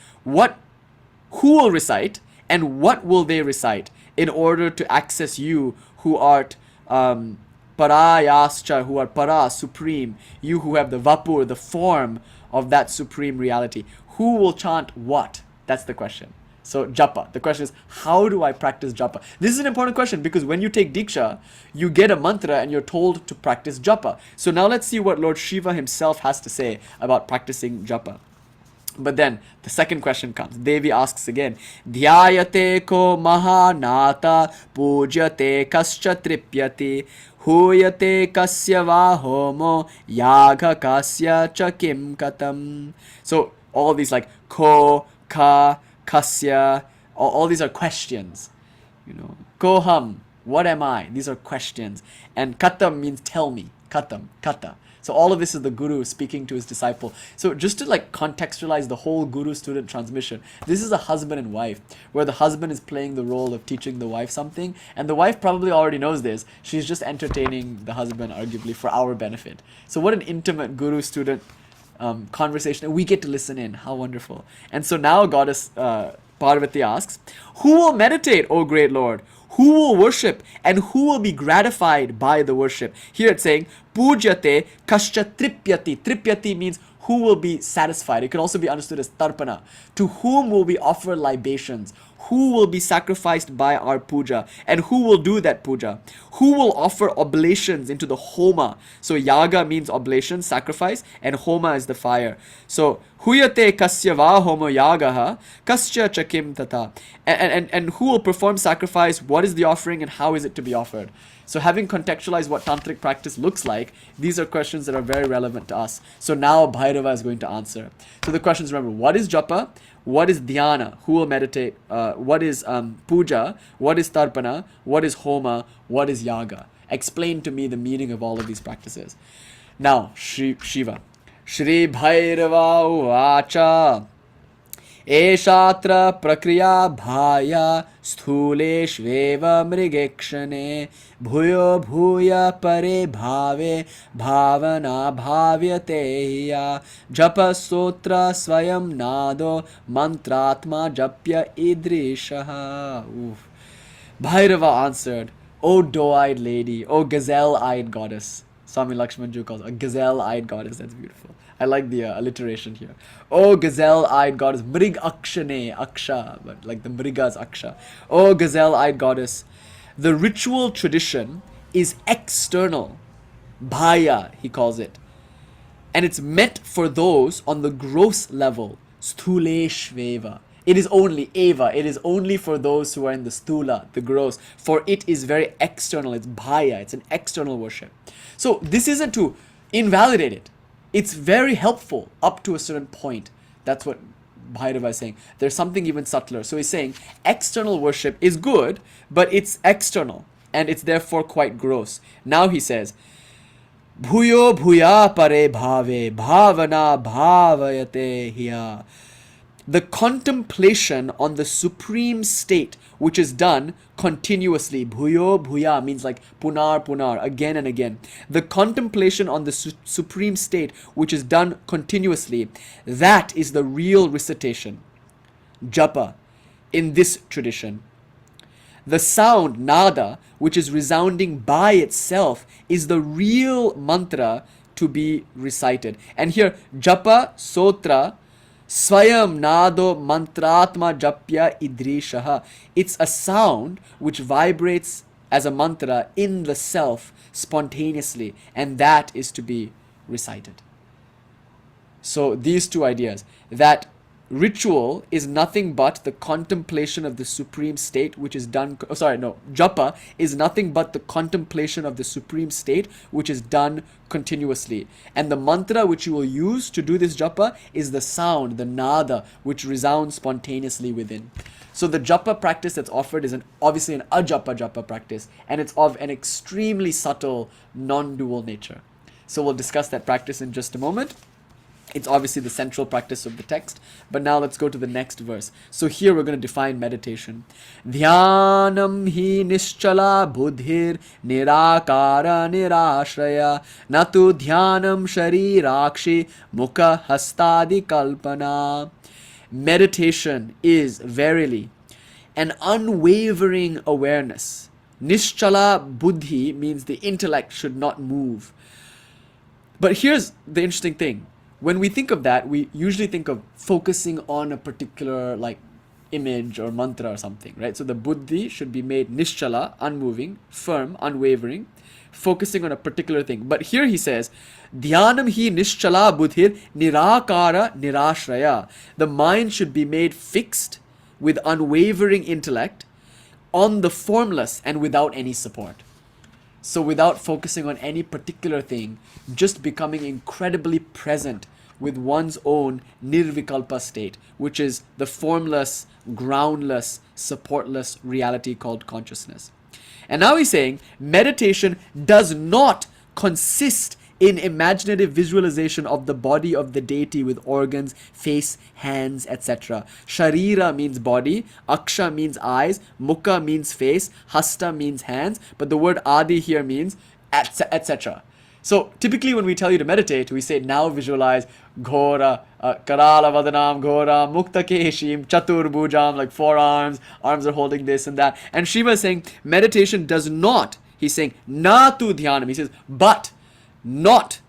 Who will recite and what will they recite in order to access you who art parayascha, who are para, supreme, you who have the vapur, the form of that supreme reality. Who will chant what? That's the question. So japa. The question is, how do I practice japa? This is an important question because when you take diksha, you get a mantra and you're told to practice japa. So now let's see what Lord Shiva himself has to say about practicing japa. But then the second question comes. Devi asks again, Dhyayate ko mahanata pujyate kascha tripyati huyate kasya va homo yaga kasya cha kim katam. So all these like ko, ka, kasya, all these are questions. Koham, what am I? These are questions. And katam means tell me. Katam, kata. So all of this is the guru speaking to his disciple. So just to like contextualize the whole guru-student transmission, this is a husband and wife, where the husband is playing the role of teaching the wife something, and the wife probably already knows this. She's just entertaining the husband, arguably, for our benefit. So what an intimate guru-student conversation, and we get to listen in. How wonderful. And so now Goddess Parvati asks, who will meditate, O great Lord? Who will worship and who will be gratified by the worship? Here it's saying, Pujyate kascha tripyati. Tripyati means who will be satisfied. It can also be understood as tarpana. To whom will we offer libations? Who will be sacrificed by our puja? And who will do that puja? Who will offer oblations into the homa? So yaga means oblation, sacrifice, and homa is the fire. So huyate kasya va homo yagaha kasya chakim tata. And who will perform sacrifice? What is the offering and how is it to be offered? So having contextualized what tantric practice looks like, these are questions that are very relevant to us. So now Bhairava is going to answer. So the questions, remember, what is japa? What is dhyana? Who will meditate? What is puja? What is tarpana? What is homa? What is yaga? Explain to me the meaning of all of these practices. Now, Shiva. Shri Bhairava Uvacha Eshatra prakriya bhaya sthuleshveva mrigekshane bhuyo bhuya pare bhave bhavana bhavyate ya japa sotra swayam nado mantratma japya idrishaha. Oof. Bhairava answered, O doe-eyed lady, O gazelle-eyed goddess. Swami Lakshmanju calls a gazelle-eyed goddess. That's beautiful. I like the alliteration here. O gazelle-eyed goddess, Mrig Akshane, Aksha, but like the Mriga's Aksha. O gazelle-eyed goddess, the ritual tradition is external. Bhaya, he calls it. And it's meant for those on the gross level. Sthuleshveva. It is only eva. It is only for those who are in the stula, the gross. For it is very external. It's bhaya. It's an external worship. So this isn't to invalidate it. It's very helpful up to a certain point. That's what Bhairava is saying. There's something even subtler. So he's saying external worship is good, but it's external. And it's therefore quite gross. Now he says, Bhuyo bhuya pare bhave bhavana bhavayate hiya. The contemplation on the supreme state which is done continuously. Bhuyo bhuya means like punar punar, again and again. The contemplation on the supreme state which is done continuously, that is the real recitation. Japa in this tradition. The sound, nada, which is resounding by itself, is the real mantra to be recited. And here, japa, sotra, swayam nado mantratma japya idrishaha. It's a sound which vibrates as a mantra in the self spontaneously, and that is to be recited. So these two ideas, that ritual is nothing but the contemplation of the supreme state which is done, japa is nothing but the contemplation of the supreme state which is done continuously, and the mantra which you will use to do this japa is the sound, the nada, which resounds spontaneously within. So the japa practice that's offered is obviously an ajapa japa practice, and it's of an extremely subtle non-dual nature. So we'll discuss that practice in just a moment. It's obviously the central practice of the text. But now let's go to the next verse. So here we're going to define meditation. Dhyanam hi nischala buddhir nirakara nirashraya natu dhyanam sharirakshi mukha hastadi kalpana. Meditation is verily an unwavering awareness. Nischala buddhi means the intellect should not move. But here's the interesting thing. When we think of that, we usually think of focusing on a particular like image or mantra or something, right? So the buddhi should be made nischala, unmoving, firm, unwavering, focusing on a particular thing. But here he says, dhyanam hi nischala buddhir nirakara nirashraya. The mind should be made fixed with unwavering intellect on the formless and without any support. So without focusing on any particular thing, just becoming incredibly present with one's own nirvikalpa state, which is the formless, groundless, supportless reality called consciousness. And now he's saying meditation does not consist in imaginative visualization of the body of the deity with organs, face, hands, etc. Sharira means body, aksha means eyes, mukha means face, hasta means hands, but the word adi here means etc. So typically when we tell you to meditate, we say now visualize ghora, karala vadanam ghora, mukta keshim, chatur bhujam, like four arms are holding this and that. And Shiva is saying meditation does not, he's saying na tu dhyanam, he says but not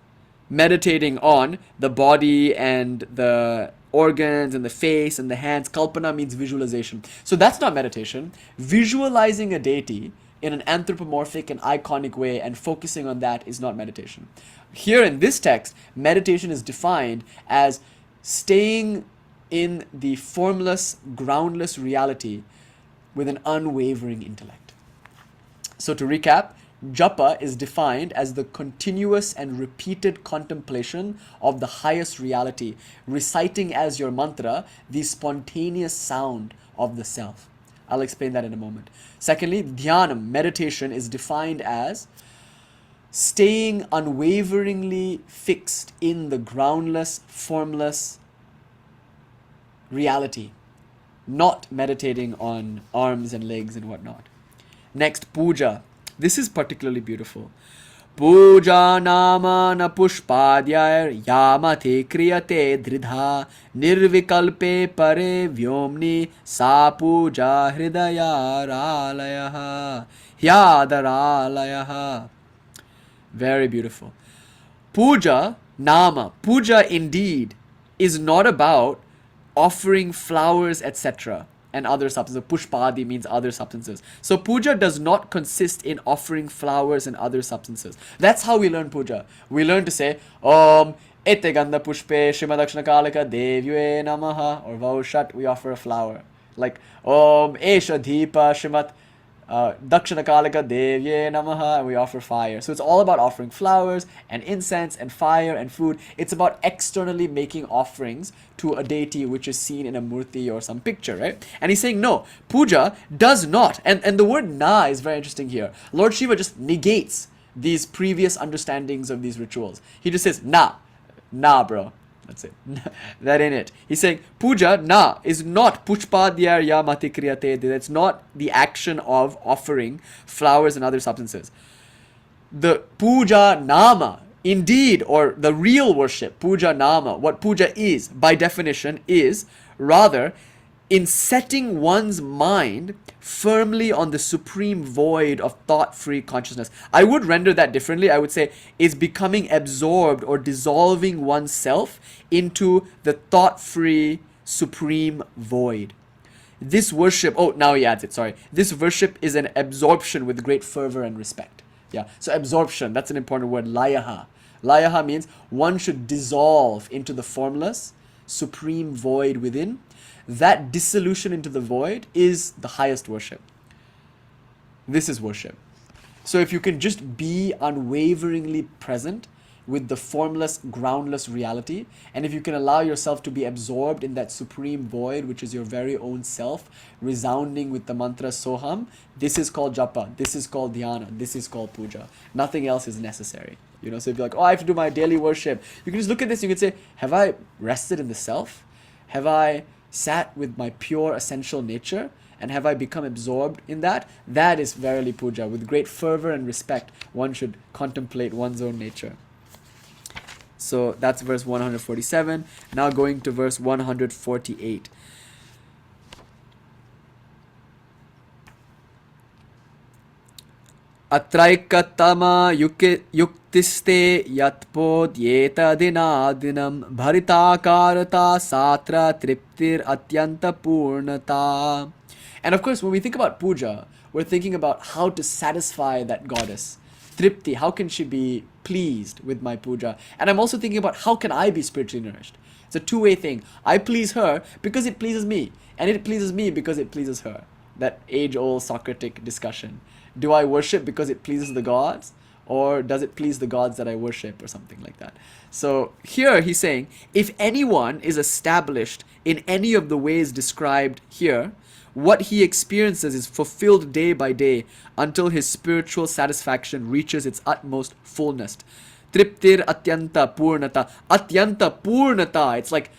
meditating on the body and the organs and the face and the hands. Kalpana means visualization. So that's not meditation. Visualizing a deity in an anthropomorphic and iconic way and focusing on that is not meditation. Here in this text, meditation is defined as staying in the formless, groundless reality with an unwavering intellect. So to recap, japa is defined as the continuous and repeated contemplation of the highest reality, reciting as your mantra the spontaneous sound of the self. I'll explain that in a moment. Secondly, dhyanam, meditation, is defined as staying unwaveringly fixed in the groundless, formless reality, not meditating on arms and legs and whatnot. Next, puja. This is particularly beautiful. Puja nama na pushpadyar yamate kriyate dridha nirvikalpe pare vyomni sa puja hridayaralayaha hyadaralayaha. Very beautiful. Puja nama, puja indeed, is not about offering flowers, etc., and other substances. Pushpadi means other substances. So puja does not consist in offering flowers and other substances. That's how we learn puja. We learn to say Om Ete Gandha Pushpe Shrimadakshana Kalika Devyue Namaha, or Vaushat, we offer a flower. Like Om Esha Deepa Shrimat Dakshana Kalika Devye Namaha, and we offer fire. So it's all about offering flowers and incense and fire and food. It's about externally making offerings to a deity which is seen in a murti or some picture, right? And he's saying no, puja does not. And the word na is very interesting here. Lord Shiva just negates these previous understandings of these rituals. He just says nah bro. That's it. That ain't it. He's saying puja na is not pushpadyar yamati kriyate. That's not the action of offering flowers and other substances. The puja nama, indeed, or the real worship, puja nama, what puja is, by definition, is rather in setting one's mind firmly on the supreme void of thought-free consciousness. I would render that differently. I would say is becoming absorbed or dissolving oneself into the thought-free supreme void. This worship, oh, now he adds it, sorry. This worship is an absorption with great fervor and respect. Yeah, so absorption, that's an important word, layaha. Layaha means one should dissolve into the formless, supreme void within. That dissolution into the void is the highest worship. This is worship. So if you can just be unwaveringly present with the formless, groundless reality, and if you can allow yourself to be absorbed in that supreme void, which is your very own self, resounding with the mantra Soham, this is called japa, this is called dhyana, this is called puja. Nothing else is necessary. You know, so if you're like, oh, I have to do my daily worship, you can just look at this, you can say, have I rested in the self? Have I sat with my pure essential nature? And have I become absorbed in that? That is verily puja. With great fervor and respect, one should contemplate one's own nature. So that's verse 147. Now going to verse 148. Atraikatama yuktiste yatpod yeta dinadinam bharitakarata satra triptir atyanta purnata. And of course, when we think about puja, we're thinking about how to satisfy that goddess. Tripti, how can she be pleased with my puja? And I'm also thinking about how can I be spiritually nourished? It's a two-way thing. I please her because it pleases me, and it pleases me because it pleases her. That age-old Socratic discussion. Do I worship because it pleases the gods? Or does it please the gods that I worship, or something like that? So here he's saying, if anyone is established in any of the ways described here, what he experiences is fulfilled day by day until his spiritual satisfaction reaches its utmost fullness. Triptir atyanta purnata. Atyanta purnata. It's like,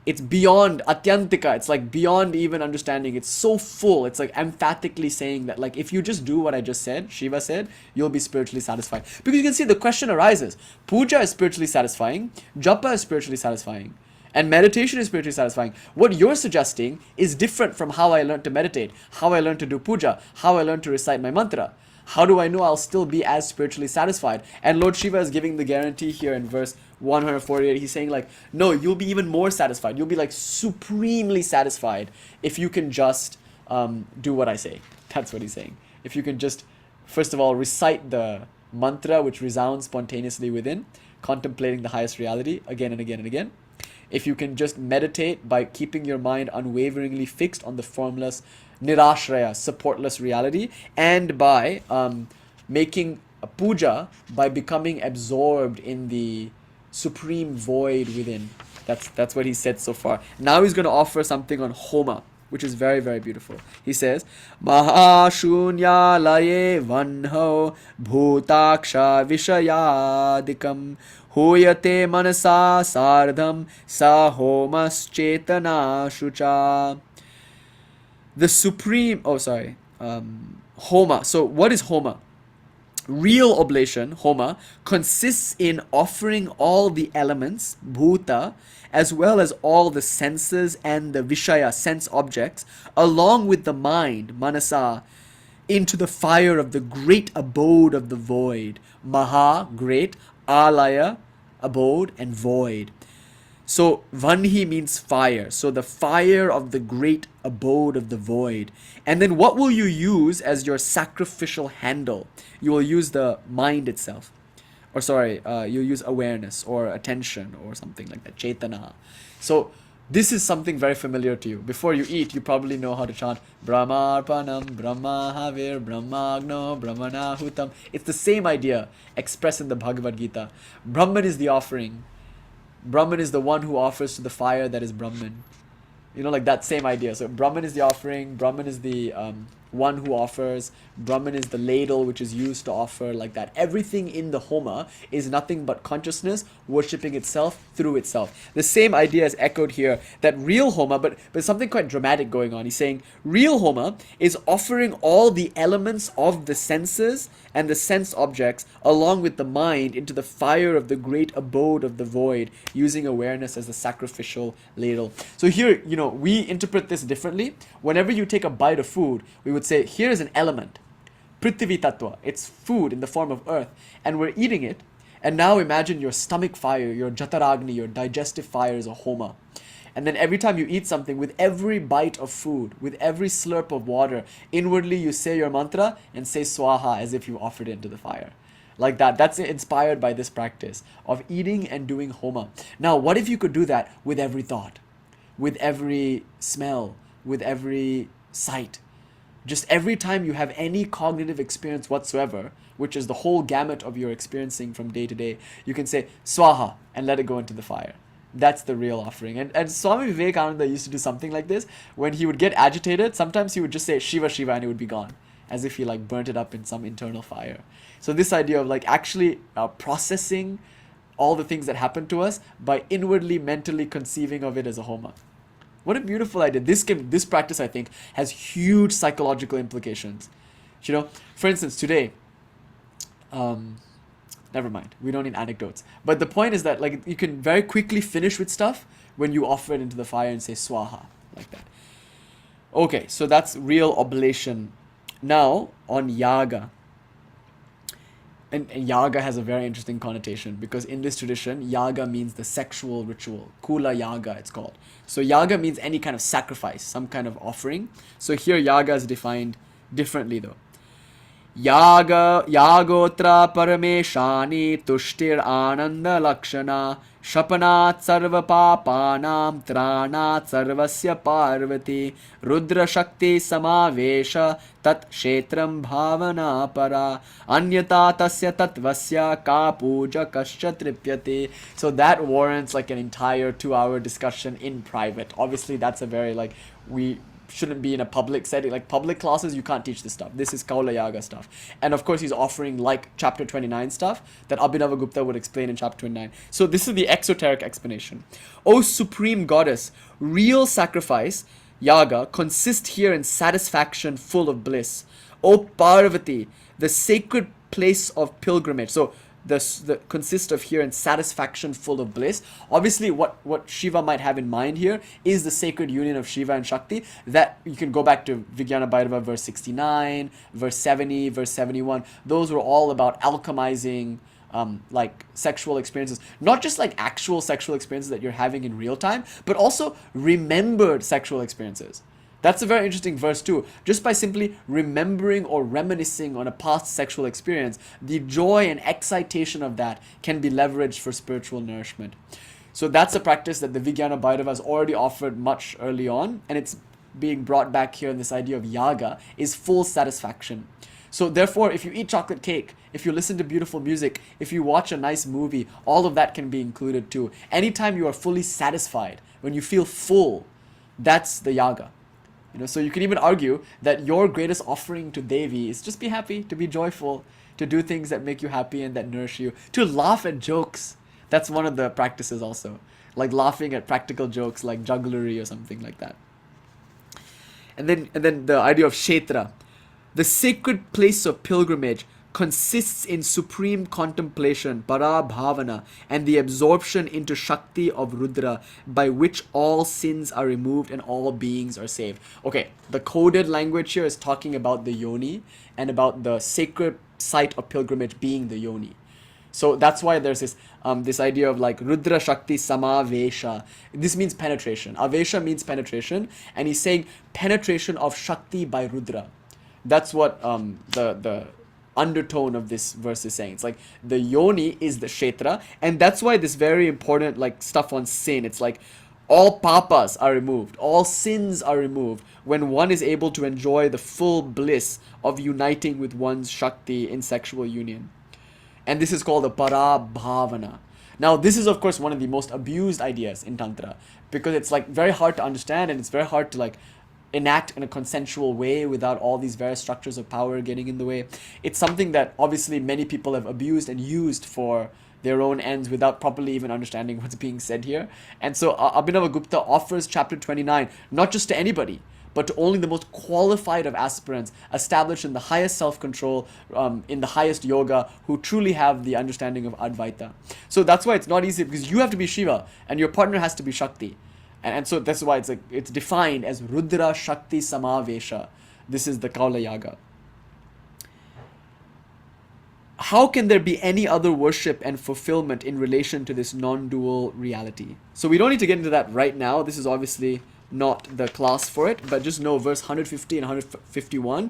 it's beyond atyantika. It's like beyond even understanding. It's so full. It's like emphatically saying that, like, if you just do what I just said, Shiva said, you'll be spiritually satisfied. Because you can see the question arises. Puja is spiritually satisfying. Japa is spiritually satisfying. And meditation is spiritually satisfying. What you're suggesting is different from how I learned to meditate, how I learned to do puja, how I learned to recite my mantra. How do I know I'll still be as spiritually satisfied? And Lord Shiva is giving the guarantee here in verse 148. He's saying, like, no, you'll be even more satisfied. You'll be like supremely satisfied if you can just do what I say. That's what he's saying. If you can just, first of all, recite the mantra which resounds spontaneously within, contemplating the highest reality again and again and again. If you can just meditate by keeping your mind unwaveringly fixed on the formless, nirashraya, supportless reality, and by making a puja by becoming absorbed in the supreme void within. That's what he said so far. Now he's going to offer something on homa. which is very, very beautiful. He says, Mahashunyalaye vanho bhutaksha vishayadikam huyate manasa sardham sahomas chetana shucha. The supreme, Homa. So what is Homa? Real oblation, Homa, consists in offering all the elements, bhuta, as well as all the senses and the vishaya, sense objects, along with the mind, manasa, into the fire of the great abode of the void. Maha, great, alaya, abode, and void. So Vanhi means fire. So the fire of the great abode of the void. And then what will you use as your sacrificial handle? You will use the mind itself. Or you'll use awareness or attention or something like that. Chetana. So this is something very familiar to you. Before you eat, you probably know how to chant Brahmarpanam, Brahmahavir, Brahmagno, Brahmanahutam. It's the same idea expressed in the Bhagavad Gita. Brahman is the offering. Brahman is the one who offers to the fire that is Brahman. Like that same idea. So Brahman is the offering, Brahman is the one who offers, Brahman is the ladle which is used to offer, like that. Everything in the Homa is nothing but consciousness worshipping itself through itself. The same idea is echoed here, that real Homa, but something quite dramatic going on. He's saying real Homa is offering all the elements of the senses and the sense objects along with the mind into the fire of the great abode of the void, using awareness as the sacrificial ladle. So here, we interpret this differently. Whenever you take a bite of food, we would say, here is an element, Prithvi Tattva. It's food in the form of earth, and we're eating it. And now imagine your stomach fire, your Jataragni, your digestive fire is a Homa. And then every time you eat something, with every bite of food, with every slurp of water, inwardly you say your mantra and say Swaha as if you offered it into the fire. Like that. That's inspired by this practice of eating and doing Homa. Now, what if you could do that with every thought, with every smell, with every sight? Just every time you have any cognitive experience whatsoever, which is the whole gamut of your experiencing from day to day, you can say Swaha and let it go into the fire. That's the real offering. And Swami Vivekananda used to do something like this. When he would get agitated, sometimes he would just say Shiva Shiva and it would be gone, as if he burnt it up in some internal fire. So this idea of actually processing all the things that happen to us by inwardly mentally conceiving of it as a Homa. What a beautiful idea. This practice, I think, has huge psychological implications. For instance, today, never mind, we don't need anecdotes. But the point is that you can very quickly finish with stuff when you offer it into the fire and say Swaha, like that. Okay, so that's real oblation. Now, on yaga. And yaga has a very interesting connotation, because in this tradition, yaga means the sexual ritual. Kula yaga, it's called. So yaga means any kind of sacrifice, some kind of offering. So here yaga is defined differently though. Yagotra parameshani tushtir ananda lakshana shapanat sarva papanam tranat sarvasya parvati rudra shakti samavesha tat kshetram bhavana para anyata tasya tatvasya ka puja kascha tripyate. So that warrants an entire 2-hour discussion in private. Obviously that's a very we shouldn't be in a public setting. Public classes, you can't teach this stuff. This is Kaula Yaga stuff. And of course he's offering chapter 29 stuff that Abhinava Gupta would explain in chapter 29. So this is the exoteric explanation. O supreme goddess, real sacrifice, yaga, consists here in satisfaction full of bliss. O Parvati, the sacred place of pilgrimage. So the consist of here in satisfaction full of bliss. Obviously what Shiva might have in mind here is the sacred union of Shiva and Shakti. That you can go back to Vijnana Bhairava verse 69, verse 70, verse 71. Those were all about alchemizing sexual experiences, not just actual sexual experiences that you're having in real time, but also remembered sexual experiences. That's a very interesting verse too. Just by simply remembering or reminiscing on a past sexual experience, the joy and excitation of that can be leveraged for spiritual nourishment. So that's a practice that the Vijnana Bhairava has already offered much early on, and it's being brought back here in this idea of yaga, is full satisfaction. So therefore, if you eat chocolate cake, if you listen to beautiful music, if you watch a nice movie, all of that can be included too. Anytime you are fully satisfied, when you feel full, that's the yaga. So you can even argue that your greatest offering to Devi is just be happy, to be joyful, to do things that make you happy and that nourish you, to laugh at jokes. That's one of the practices also, like laughing at practical jokes like jugglery or something like that. And then the idea of Kshetra. The sacred place of pilgrimage consists in supreme contemplation, para bhavana, and the absorption into Shakti of Rudra, by which all sins are removed and all beings are saved. Okay, the coded language here is talking about the yoni and about the sacred site of pilgrimage being the yoni. So that's why there's this idea of like Rudra Shakti Samavesha. This means penetration. Avesha means penetration, and he's saying penetration of Shakti by Rudra. That's what the undertone of this verse is saying. It's like the yoni is the kshetra, and that's why this very important like stuff on sin. It's like all papas are removed, all sins are removed when one is able to enjoy the full bliss of uniting with one's Shakti in sexual union. And this is called the para bhavana. Now, this is of course one of the most abused ideas in Tantra, because it's like very hard to understand, and it's very hard to like enact in a consensual way without all these various structures of power getting in the way. It's something that obviously many people have abused and used for their own ends without properly even understanding what's being said here. And so Abhinavagupta offers chapter 29 not just to anybody, but to only the most qualified of aspirants established in the highest self-control, in the highest yoga, who truly have the understanding of Advaita. So that's why it's not easy, because you have to be Shiva and your partner has to be Shakti. And so that's why it's defined as Rudra Shakti Samavesha. This is the Kaula Yaga. How can there be any other worship and fulfillment in relation to this non-dual reality? So we don't need to get into that right now. This is obviously not the class for it, but just know verse 150 and 151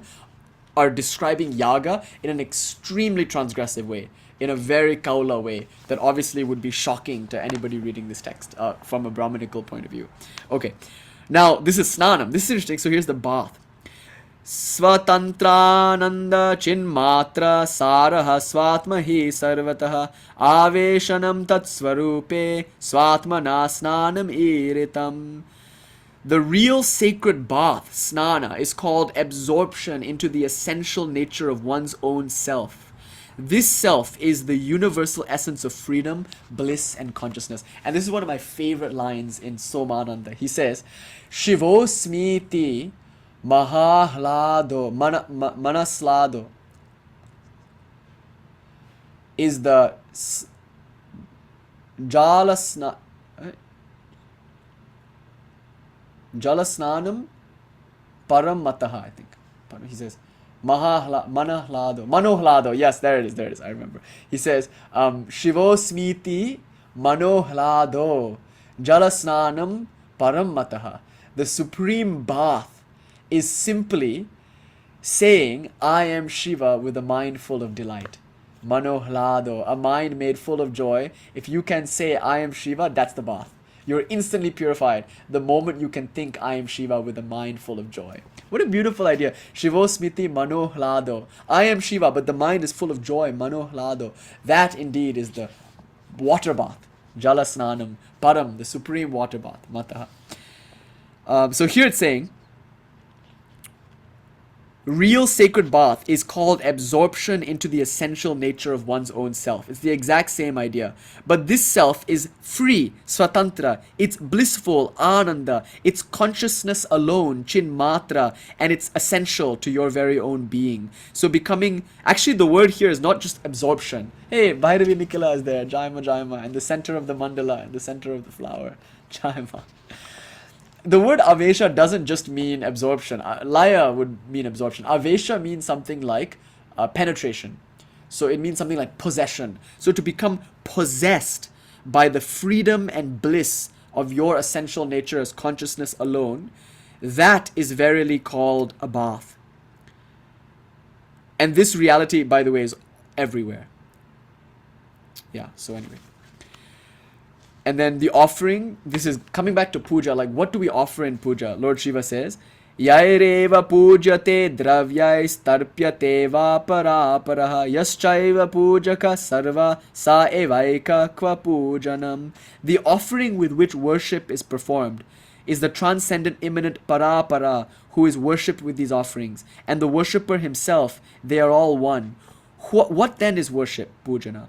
are describing yaga in an extremely transgressive way, in a very kaula way that obviously would be shocking to anybody reading this text from a Brahmanical point of view. Okay, now this is snanam. This is interesting. So here's the bath. Swatantrananda chinmatra saraha swatmahi sarvatah aveshanam tatsvarupe swatmana snanam iritam. The real sacred bath, snana, is called absorption into the essential nature of one's own self. This self is the universal essence of freedom, bliss, and consciousness. And this is one of my favorite lines in Somananda. He says, Shivosmiti mahahlado, manaslado is the jalasna. Jalasnanam param mataha, I think. He says, manohlado. Yes, there it is. I remember. He says, Shivosmiti manohlado jalasnanam param mataha. The supreme bath is simply saying, I am Shiva with a mind full of delight. Manohlado, a mind made full of joy. If you can say, I am Shiva, that's the bath. You're instantly purified the moment you can think I am Shiva with a mind full of joy. What a beautiful idea. Shivosmiti manohlado. I am Shiva, but the mind is full of joy. Manohlado. That indeed is the water bath. Jalasnanam. Param, the supreme water bath. Mataha. So here it's saying, real sacred bath is called absorption into the essential nature of one's own self. It's the exact same idea. But this self is free, swatantra, it's blissful, ananda, it's consciousness alone, chinmatra, and it's essential to your very own being. So becoming, actually the word here is not just absorption. Hey, Bhairavi Nikila is there, Jaima, in the center of the mandala, in the center of the flower, Jaima. The word avesha doesn't just mean absorption. Laya would mean absorption. Avesha means something like penetration. So it means something like possession. So to become possessed by the freedom and bliss of your essential nature as consciousness alone, that is verily called a bath. And this reality, by the way, is everywhere. Yeah, so anyway. And then the offering, this is coming back to puja, like what do we offer in puja? Lord Shiva says, Yaireva pujate dravyais tarpyate vapara yaschaiva pujaka sarva sa evaika kva pujanam. The offering with which worship is performed is the transcendent immanent para para who is worshipped with these offerings, and the worshipper himself, they are all one. What then is worship, Pujana?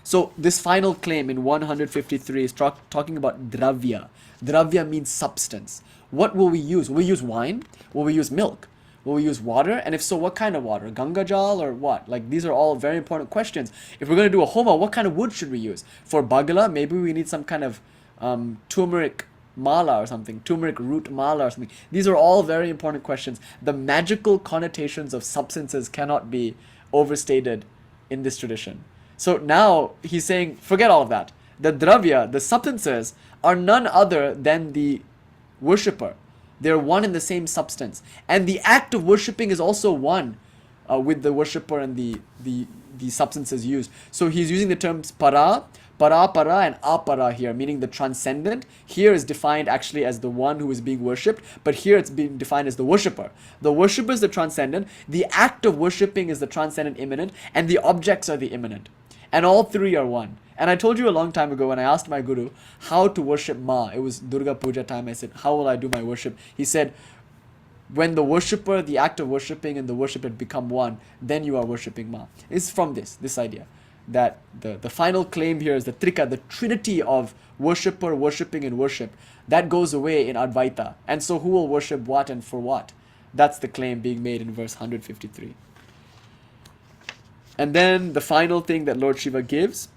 So this final claim in 153 is talking about dravya. Dravya means substance. What will we use? Will we use wine? Will we use milk? Will we use water? And if so, what kind of water? Ganga Jal or what? Like, these are all very important questions. If we're going to do a homa, what kind of wood should we use? For bagala, maybe we need some kind of turmeric mala or something, turmeric root mala or something. These are all very important questions. The magical connotations of substances cannot be overstated in this tradition. So now he's saying, forget all of that. The dravya, the substances, are none other than the worshipper. They're one in the same substance. And the act of worshipping is also one with the worshipper and the substances used. So he's using the terms para, and apara here, meaning the transcendent. Here is defined actually as the one who is being worshipped, but here it's being defined as the worshipper. The worshipper is the transcendent, the act of worshipping is the transcendent immanent, and the objects are the immanent. And all three are one. And I told you a long time ago when I asked my guru how to worship Ma, it was Durga Puja time, I said, how will I do my worship? He said, when the worshipper, the act of worshipping and the worship had become one, then you are worshipping Ma. It's from this idea. That the final claim here is the trika, the trinity of worshipper, worshipping, and worship. That goes away in Advaita. And so who will worship what and for what? That's the claim being made in verse 153. And then the final thing that Lord Shiva gives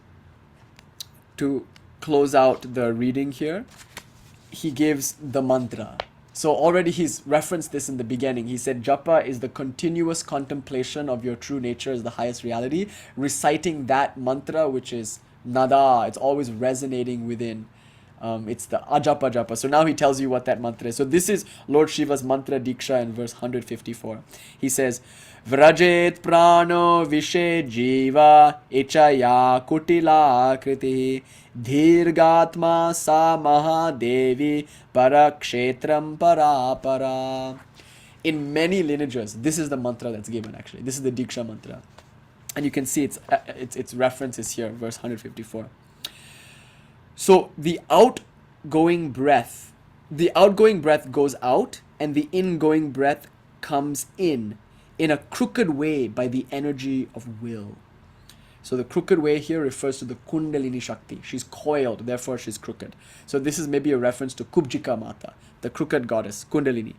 to close out the reading here, he gives the mantra. So already he's referenced this in the beginning. He said japa is the continuous contemplation of your true nature as the highest reality. Reciting that mantra, which is nada, it's always resonating within. It's the ajapa japa. So now he tells you what that mantra is. So this is Lord Shiva's mantra diksha in verse 154. He says, Vrajet prano vishe jiva ichaya kutila kriti dhirgatma sa mahadevi parakshetram parapara. In many lineages, this is the mantra that's given actually. This is the diksha mantra. And you can see its references here, verse 154. So the outgoing breath goes out and the ingoing breath comes in a crooked way by the energy of will. So the crooked way here refers to the Kundalini Shakti. She's coiled, therefore she's crooked. So this is maybe a reference to Kubjika Mata, the crooked goddess, Kundalini.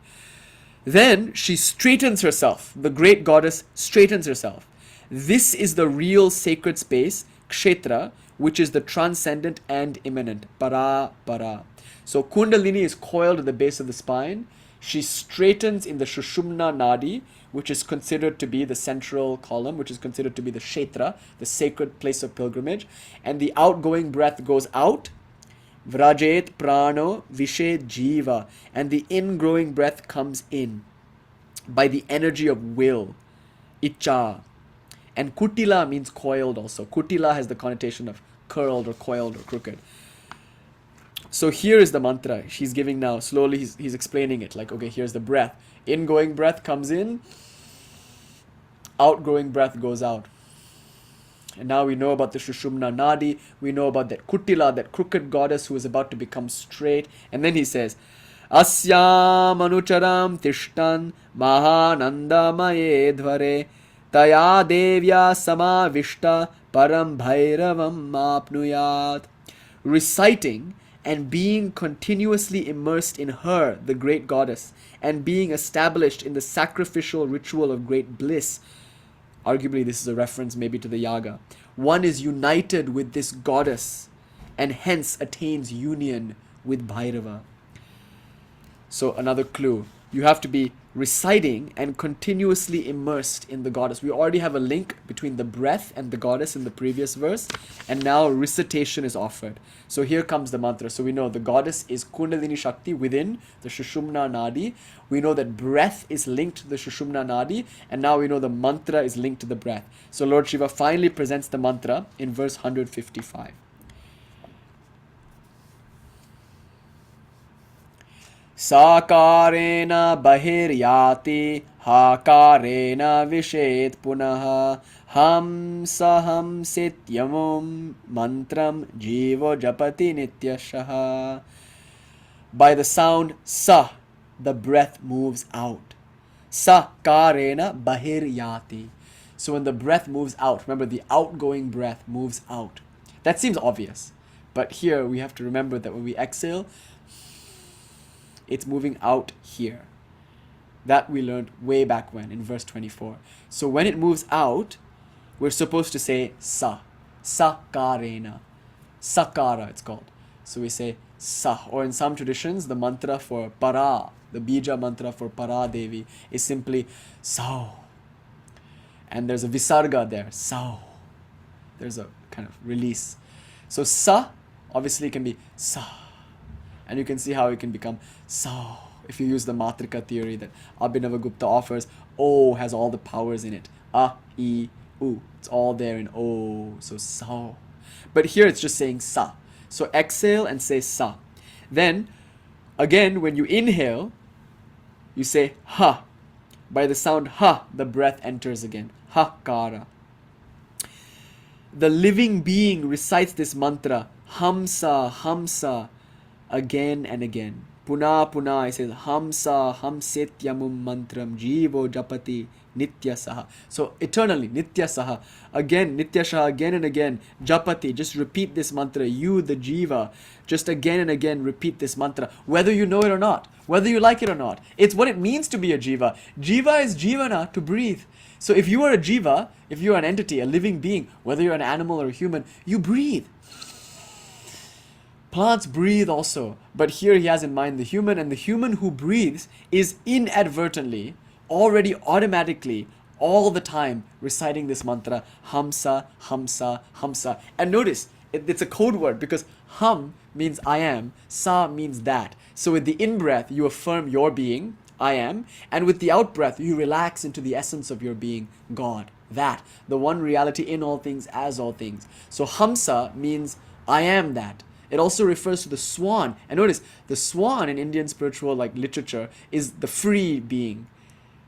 Then she straightens herself. The great goddess straightens herself. This is the real sacred space, Kshetra, which is the transcendent and immanent, para, para. So Kundalini is coiled at the base of the spine. She straightens in the Shushumna Nadi, which is considered to be the central column, which is considered to be the Kshetra, the sacred place of pilgrimage. And the outgoing breath goes out, Vrajet prano vished jiva, and the ingrowing breath comes in by the energy of will, icha. And kutila means coiled also. Kutila has the connotation of curled or coiled or crooked. So here is the mantra she's giving now. Slowly he's explaining it. Like, okay, here's the breath. Ingoing breath comes in. Outgoing breath goes out. And now we know about the Shushumna Nadi. We know about that Kutila, that crooked goddess who is about to become straight. And then he says, Asyam anucharam tishtan mahananda maye dhvare taya devya samavishta param bhairavam apnuyat. Reciting and being continuously immersed in her, the great goddess, and being established in the sacrificial ritual of great bliss. Arguably, this is a reference maybe to the yaga. One is united with this goddess and hence attains union with Bhairava. So another clue. You have to be reciting and continuously immersed in the goddess. We already have a link between the breath and the goddess in the previous verse, and now recitation is offered. So here comes the mantra. So we know the goddess is Kundalini Shakti within the Shushumna Nadi. We know that breath is linked to the Shushumna Nadi, and now we know the mantra is linked to the breath. So Lord Shiva finally presents the mantra in verse 155. Sakarena bahiryati hakarena vishet punaha ham saham sityamum mantram jivo japati nityashaha. By the sound sa, the breath moves out. Sa karena bahir yati. So when the breath moves out, remember the outgoing breath moves out. That seems obvious. But here we have to remember that when we exhale, it's moving out here. That we learned way back when in verse 24. So when it moves out, we're supposed to say sa. Sakarena. Sakara it's called. So we say sa. Or in some traditions, the mantra for para, the bija mantra for para devi is simply sao. And there's a visarga there, sao. There's a kind of release. So sa obviously can be sa. And you can see how it can become sao. If you use the Matrika theory that Abhinavagupta offers, O has all the powers in it. A, I, U. It's all there in O. So sao. But here it's just saying sa. So exhale and say sa. Then, again, when you inhale, you say ha. By the sound ha, the breath enters again. Ha kara. The living being recites this mantra, hamsa, hamsa, again and again. Puna puna, it says hamsa, hamsetyamum mantram, jivo japati, nitya saha. So eternally, nitya saha. Again, nitya saha, again and again. Japati, just repeat this mantra. You, the jiva, just again and again repeat this mantra. Whether you know it or not, whether you like it or not. It's what it means to be a jiva. Jiva is jivana, to breathe. So if you are a jiva, if you are an entity, a living being, whether you're an animal or a human, you breathe. Plants breathe also, but here he has in mind the human, and the human who breathes is inadvertently, already automatically, all the time reciting this mantra, hamsa, hamsa, hamsa. And notice, it's a code word because hum means I am, sa means that. So with the in-breath, you affirm your being, I am, and with the out-breath, you relax into the essence of your being, God, that, the one reality in all things, as all things. So hamsa means I am that. It also refers to the swan. And notice, the swan in Indian spiritual literature is the free being.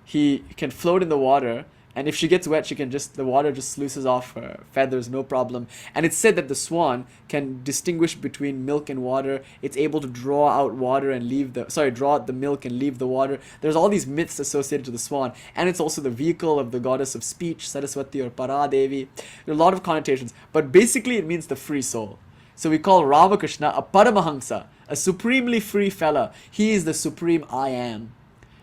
He can float in the water, and if she gets wet, the water just sluices off her feathers, no problem. And it's said that the swan can distinguish between milk and water. It's able to draw out water and draw out the milk and leave the water. There's all these myths associated to the swan. And it's also the vehicle of the goddess of speech, Saraswati or Paradevi. There are a lot of connotations, but basically it means the free soul. So we call Ramakrishna a Paramahamsa, a supremely free fella. He is the supreme I am,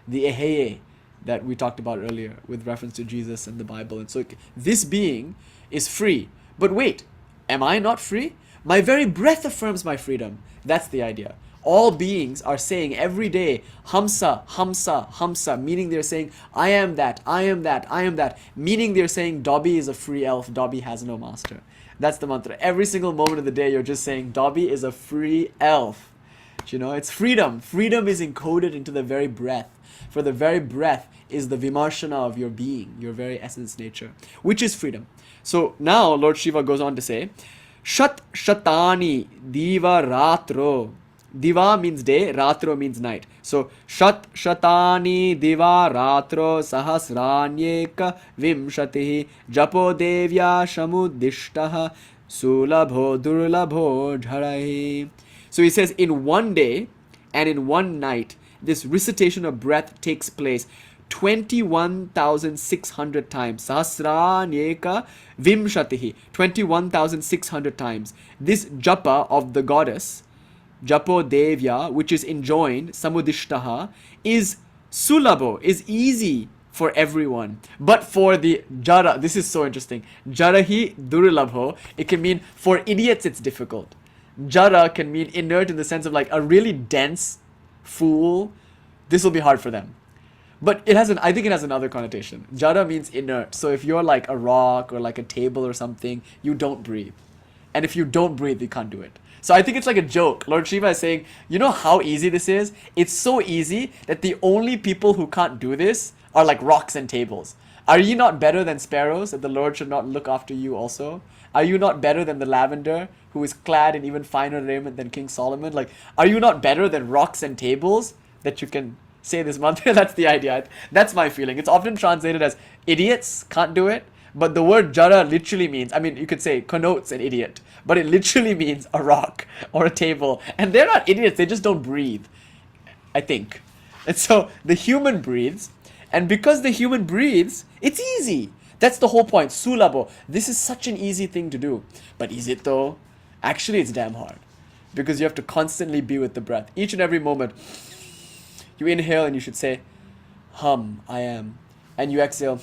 the Eheye that we talked about earlier with reference to Jesus and the Bible. And so this being is free. But wait, am I not free? My very breath affirms my freedom. That's the idea. All beings are saying every day, Hamsa, Hamsa, Hamsa, meaning they're saying, I am that, I am that, I am that, meaning they're saying, Dobby is a free elf, Dobby has no master. That's the mantra. Every single moment of the day, you're just saying, Dobby is a free elf. It's freedom. Freedom is encoded into the very breath. For the very breath is the vimarshana of your being, your very essence nature, which is freedom. So now Lord Shiva goes on to say, Shat Shatani Diva Ratro. Diva means day, Ratro means night. So Shat Shatani Diva Ratro Sahasranyeka Vimshatihi Japo Devya Shamudishtaha Sulabho Durlabho Dharahi. So he says in one day and in one night, this recitation of breath takes place 21,600 times. Sahasranyeka Vimshatihi. 21,600 times. This japa of the goddess, Japo Devya, which is enjoined, Samudishtaha, is sulabho, is easy for everyone. But for the jara, this is so interesting. Jarahi durlabho, it can mean for idiots it's difficult. Jara can mean inert in the sense of a really dense fool. This will be hard for them. But I think it has another connotation. Jara means inert. So if you're like a rock or like a table or something, you don't breathe. And if you don't breathe, you can't do it. So I think it's like a joke. Lord Shiva is saying, you know how easy this is? It's so easy that the only people who can't do this are like rocks and tables. Are ye not better than sparrows, that the Lord should not look after you also? Are you not better than the lavender, who is clad in even finer raiment than King Solomon? Are you not better than rocks and tables, that you can say this mantra? That's the idea. That's my feeling. It's often translated as idiots can't do it. But the word jara literally means, I mean, you could say connotes an idiot, but it literally means a rock or a table. And they're not idiots, they just don't breathe, I think. And so the human breathes, and because the human breathes, it's easy. That's the whole point. Sulabo. This is such an easy thing to do. But is it though? Actually, it's damn hard. Because you have to constantly be with the breath. Each and every moment, you inhale and you should say, hum, I am. And you exhale,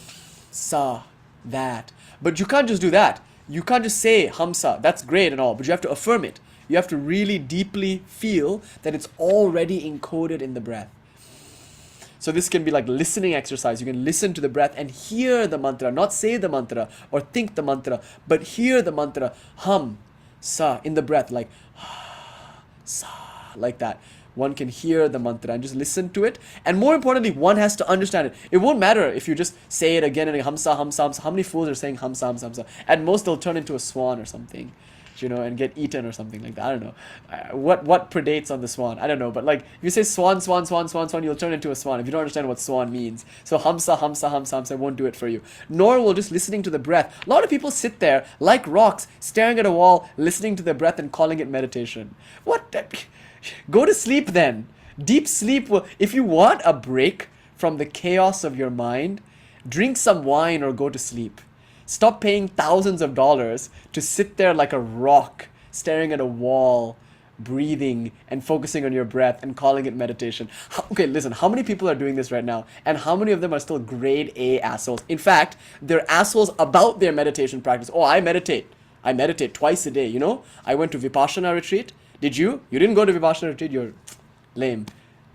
sa, that. But you can't just do that. You can't just say hamsa. That's great and all, but you have to affirm it. You have to really deeply feel that it's already encoded in the breath. So this can be like listening exercise. You can listen to the breath and hear the mantra, not say the mantra or think the mantra, but hear the mantra, hum, sa, in the breath, like sa, like that. One can hear the mantra and just listen to it. And more importantly, one has to understand it. It won't matter if you just say it again and hamsa, hamsa, hamsa. How many fools are saying hamsa, hamsa, hamsa? At most, they'll turn into a swan or something, and get eaten or something like that. I don't know. What predates on the swan? I don't know. But like, if you say swan, swan, swan, swan, swan, you'll turn into a swan if you don't understand what swan means. So hamsa, hamsa, hamsa, hamsa won't do it for you. Nor will just listening to the breath. A lot of people sit there like rocks, staring at a wall, listening to the breath and calling it meditation. What? Go to sleep then. Deep sleep will, if you want a break from the chaos of your mind, drink some wine or go to sleep. Stop paying thousands of dollars to sit there like a rock, staring at a wall, breathing and focusing on your breath and calling it meditation. Okay, listen, how many people are doing this right now? And how many of them are still grade A assholes? In fact, they're assholes about their meditation practice. Oh, I meditate. I meditate twice a day, I went to Vipassana retreat. Did you? You didn't go to Vipassana retreat, you're lame.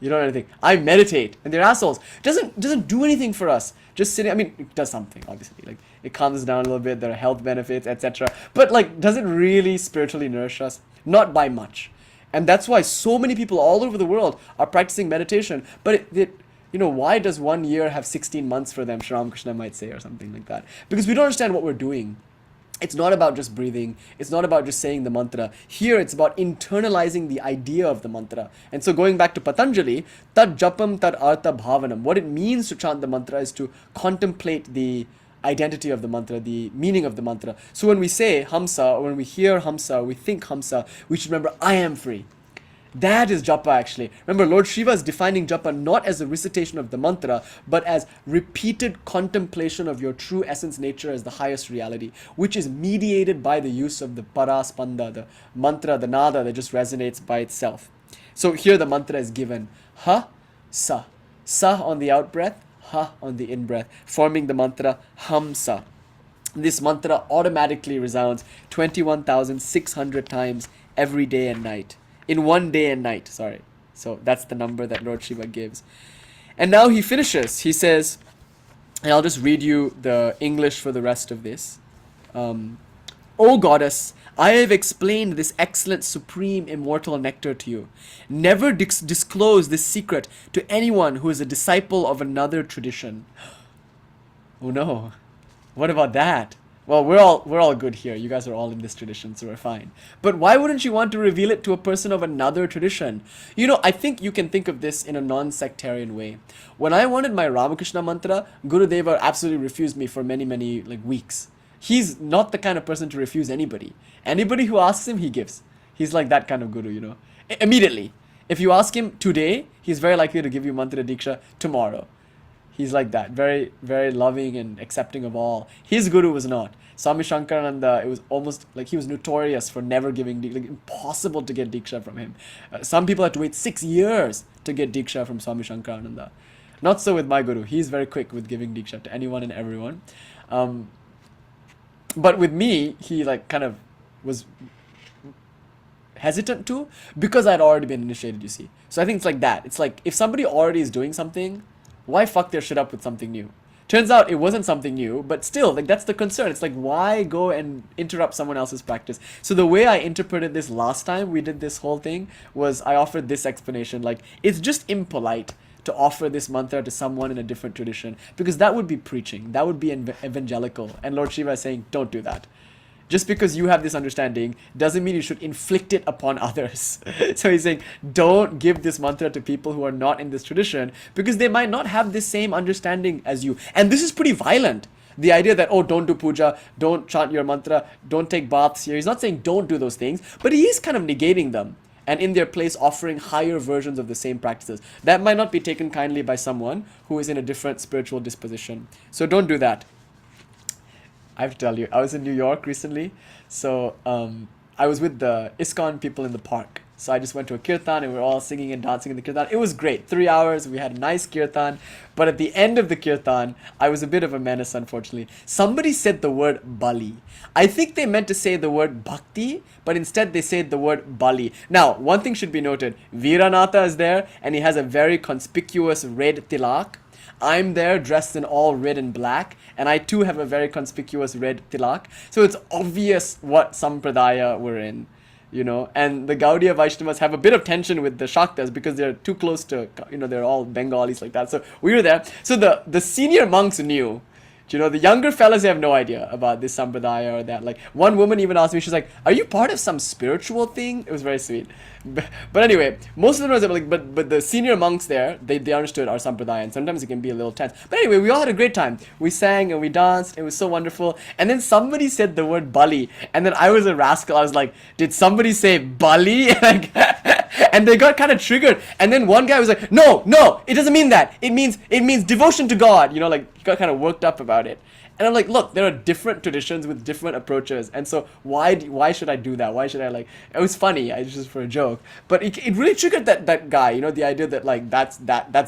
You don't know anything. I meditate, and they're assholes. Doesn't do anything for us. Just sitting, I mean, it does something, obviously. Like, it calms us down a little bit, there are health benefits, etc. But like, does it really spiritually nourish us? Not by much. And that's why so many people all over the world are practicing meditation. But why does 1 year have 16 months for them, Sri Ramakrishna might say, or something like that? Because we don't understand what we're doing. It's not about just breathing. It's not about just saying the mantra. Here, it's about internalizing the idea of the mantra. And so going back to Patanjali, tad japam tad artha bhavanam. What it means to chant the mantra is to contemplate the identity of the mantra, the meaning of the mantra. So when we say hamsa, or when we hear hamsa, we think hamsa, we should remember, I am free. That is japa actually. Remember, Lord Shiva is defining japa not as a recitation of the mantra, but as repeated contemplation of your true essence nature as the highest reality, which is mediated by the use of the paraspanda, the mantra, the nada that just resonates by itself. So here the mantra is given, ha, sa. Sa on the out breath, ha on the in breath, forming the mantra hamsa. This mantra automatically resounds 21,600 times every day and night. In 1 day and night, sorry. So that's the number that Lord Shiva gives. And now he finishes. He says, and I'll just read you the English for the rest of this. O goddess, I have explained this excellent, supreme, immortal nectar to you. Never disclose this secret to anyone who is a disciple of another tradition. Oh no. What about that? Well, we're all good here. You guys are all in this tradition, so we're fine. But why wouldn't you want to reveal it to a person of another tradition? I think you can think of this in a non-sectarian way. When I wanted my Ramakrishna mantra, Gurudeva absolutely refused me for many, many weeks. He's not the kind of person to refuse anybody. Anybody who asks him, he gives. He's like that kind of guru, Immediately. If you ask him today, he's very likely to give you mantra diksha tomorrow. He's like that, very, very loving and accepting of all. His guru was not. Swami Shankarananda, it was almost like he was notorious for never giving diksha, impossible to get diksha from him. Some people had to wait 6 years to get diksha from Swami Shankarananda. Not so with my guru. He's very quick with giving diksha to anyone and everyone. But with me, he kind of was hesitant to, because I'd already been initiated, you see. So I think it's like that. It's like, if somebody already is doing something, why fuck their shit up with something new? Turns out it wasn't something new, but still, that's the concern. It's like, why go and interrupt someone else's practice? So the way I interpreted this last time we did this whole thing was I offered this explanation, it's just impolite to offer this mantra to someone in a different tradition, because that would be preaching, that would be evangelical, and Lord Shiva is saying, don't do that. Just because you have this understanding doesn't mean you should inflict it upon others. So he's saying, don't give this mantra to people who are not in this tradition, because they might not have the same understanding as you. And this is pretty violent. the idea that, oh, don't do puja, don't chant your mantra, don't take baths here. He's not saying don't do those things, but he is kind of negating them and in their place offering higher versions of the same practices. That might not be taken kindly by someone who is in a different spiritual disposition. So don't do that. I have to tell you, I was in New York recently, so I was with the ISKCON people in the park. So I just went to a kirtan and we were all singing and dancing in the kirtan. It was great. 3 hours, we had a nice kirtan. But at the end of the kirtan, I was a bit of a menace, unfortunately. Somebody said the word Bali. I think they meant to say the word Bhakti, but instead they said the word Bali. Now, one thing should be noted. Viranatha is there and he has a very conspicuous red tilak. I'm there dressed in all red and black, and I too have a very conspicuous red tilak. So it's obvious what sampradaya we're in, you know. And the Gaudiya Vaishnavas have a bit of tension with the Shaktas because they're too close to, you know, they're all Bengalis like that. So we were there. So the senior monks knew. You know, the younger fellas, they have no idea about this sampradaya or that. Like, one woman even asked me, she's like, are you part of some spiritual thing? It was very sweet. But anyway, most of them was like, but the senior monks there, they understood our sampradaya, and sometimes it can be a little tense. But anyway, we all had a great time. We sang and we danced. It was so wonderful. And then somebody said the word Bali. And then I was a rascal. I was like, did somebody say Bali? And they got kind of triggered. And then one guy was like, no, it doesn't mean that. It means devotion to God. You know, like, he got kind of worked up about it. And I'm like, look, there are different traditions with different approaches. And so why should I do that? Why should I, like, it was funny. I just for a joke. But it really triggered that guy, you know, the idea that, like, that's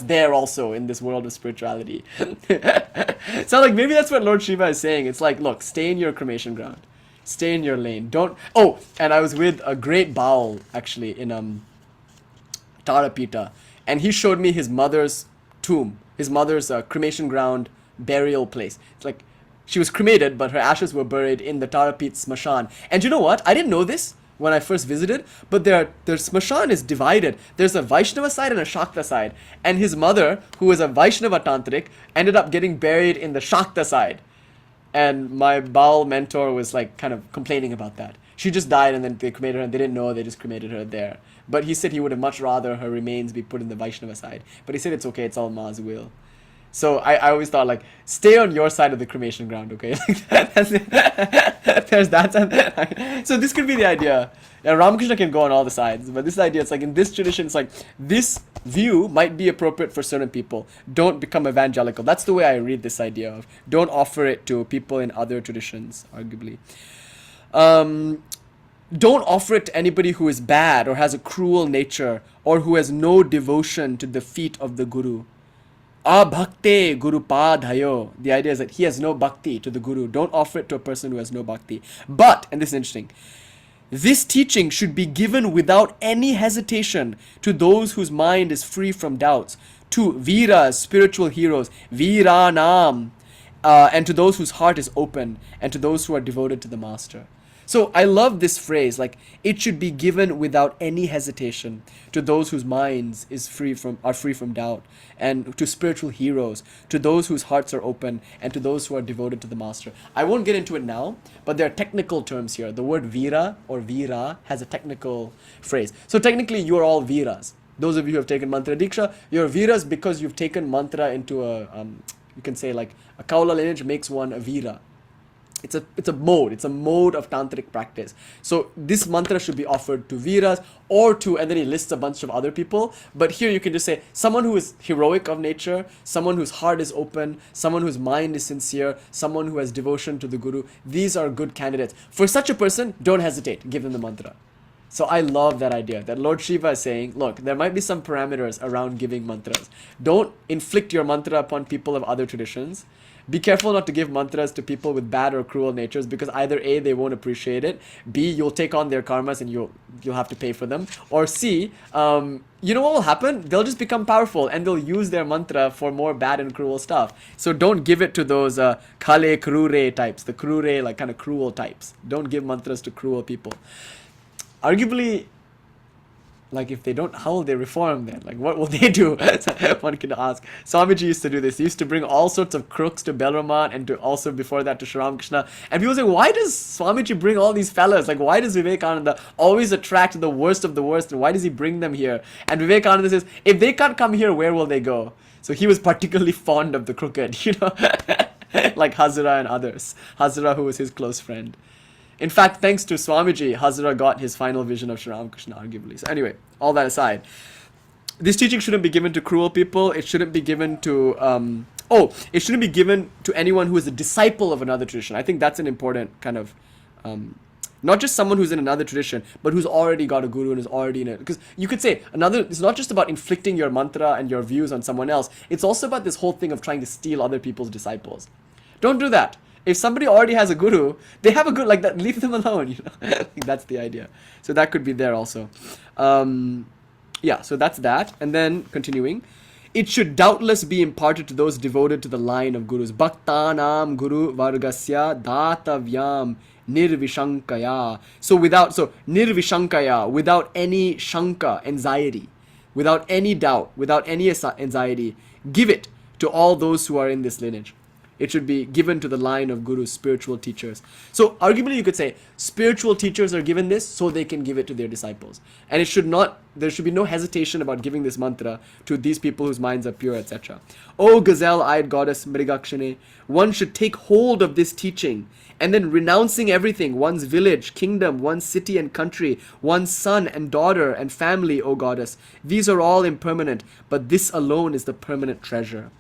there also in this world of spirituality. So, like, maybe that's what Lord Shiva is saying. It's like, look, stay in your cremation ground. Stay in your lane. Don't, oh, and I was with a great Baal, actually, in, Tarapita. And he showed me his mother's tomb, his mother's cremation ground burial place. It's like, she was cremated, but her ashes were buried in the Tarapit Smashan. And you know what? I didn't know this when I first visited, but their Smashan is divided. There's a Vaishnava side and a Shakta side. And his mother, who was a Vaishnava Tantric, ended up getting buried in the Shakta side. And my Baal mentor was like kind of complaining about that. She just died and then they cremated her and they didn't know, they just cremated her there. But he said he would have much rather her remains be put in the Vaishnava side. But he said it's okay, it's all Ma's will. So I always thought, like, stay on your side of the cremation ground, okay? There's that. So this could be the idea. Yeah, Ramakrishna can go on all the sides, but this idea, it's like in this tradition, it's like this view might be appropriate for certain people. Don't become evangelical. That's the way I read this idea of don't offer it to people in other traditions, arguably. Don't offer it to anybody who is bad or has a cruel nature or who has no devotion to the feet of the Guru. Abhakte Guru Padhayo. The idea is that he has no bhakti to the Guru. Don't offer it to a person who has no bhakti. But, and this is interesting, this teaching should be given without any hesitation to those whose mind is free from doubts, to Veeras, spiritual heroes, Veeranam, and to those whose heart is open, and to those who are devoted to the Master. So I love this phrase, like, it should be given without any hesitation to those whose minds are free from doubt, and to spiritual heroes, to those whose hearts are open, and to those who are devoted to the Master. I won't get into it now, but there are technical terms here. The word Veera or Veera has a technical phrase. So technically, you are all Veeras. Those of you who have taken Mantra Diksha, you're Veeras because you've taken mantra into a, you can say, like, a Kaula lineage makes one a Veera. It's a mode of tantric practice. So this mantra should be offered to Veeras or to, and then he lists a bunch of other people. But here you can just say someone who is heroic of nature, someone whose heart is open, someone whose mind is sincere, someone who has devotion to the Guru. These are good candidates. For such a person, don't hesitate. Give them the mantra. So I love that idea that Lord Shiva is saying, look, there might be some parameters around giving mantras. Don't inflict your mantra upon people of other traditions. Be careful not to give mantras to people with bad or cruel natures, because either A, they won't appreciate it, B, you'll take on their karmas and you'll have to pay for them, or C, you know what will happen? They'll just become powerful and they'll use their mantra for more bad and cruel stuff. So don't give it to those Kale Krure types, the Krure, like kind of cruel types. Don't give mantras to cruel people. Arguably, like, if they don't, how will they reform then? Like, what will they do? One can ask. Swamiji used to do this. He used to bring all sorts of crooks to Belraman and to also before that to Sri Ramakrishna. And people say, why does Swamiji bring all these fellas? Like, why does Vivekananda always attract the worst of the worst? And why does he bring them here? And Vivekananda says, if they can't come here, where will they go? So he was particularly fond of the crooked, you know. like Hazara and others. Hazara, who was his close friend. In fact, thanks to Swamiji, Hazara got his final vision of Sri Ramakrishna, arguably. So anyway, all that aside, this teaching shouldn't be given to cruel people. It shouldn't be given to it shouldn't be given to anyone who is a disciple of another tradition. I think that's an important kind of not just someone who's in another tradition, but who's already got a guru and is already in it. Because you could say it's not just about inflicting your mantra and your views on someone else. It's also about this whole thing of trying to steal other people's disciples. Don't do that. If somebody already has a guru, they have a guru like that. Leave them alone. I think that's the idea. So that could be there also. So that's that. And then continuing, it should doubtless be imparted to those devoted to the line of gurus. Bhaktanam guru vargasya datavyam nirvishankaya. So nirvishankaya, without any shanka, anxiety, without any doubt, without any anxiety, give it to all those who are in this lineage. It should be given to the line of gurus, spiritual teachers. So arguably you could say spiritual teachers are given this so they can give it to their disciples. And there should be no hesitation about giving this mantra to these people whose minds are pure, etc. O gazelle-eyed goddess Mrigakshane, one should take hold of this teaching and then renouncing everything, one's village, kingdom, one's city and country, one's son and daughter and family, O goddess. These are all impermanent, but this alone is the permanent treasure.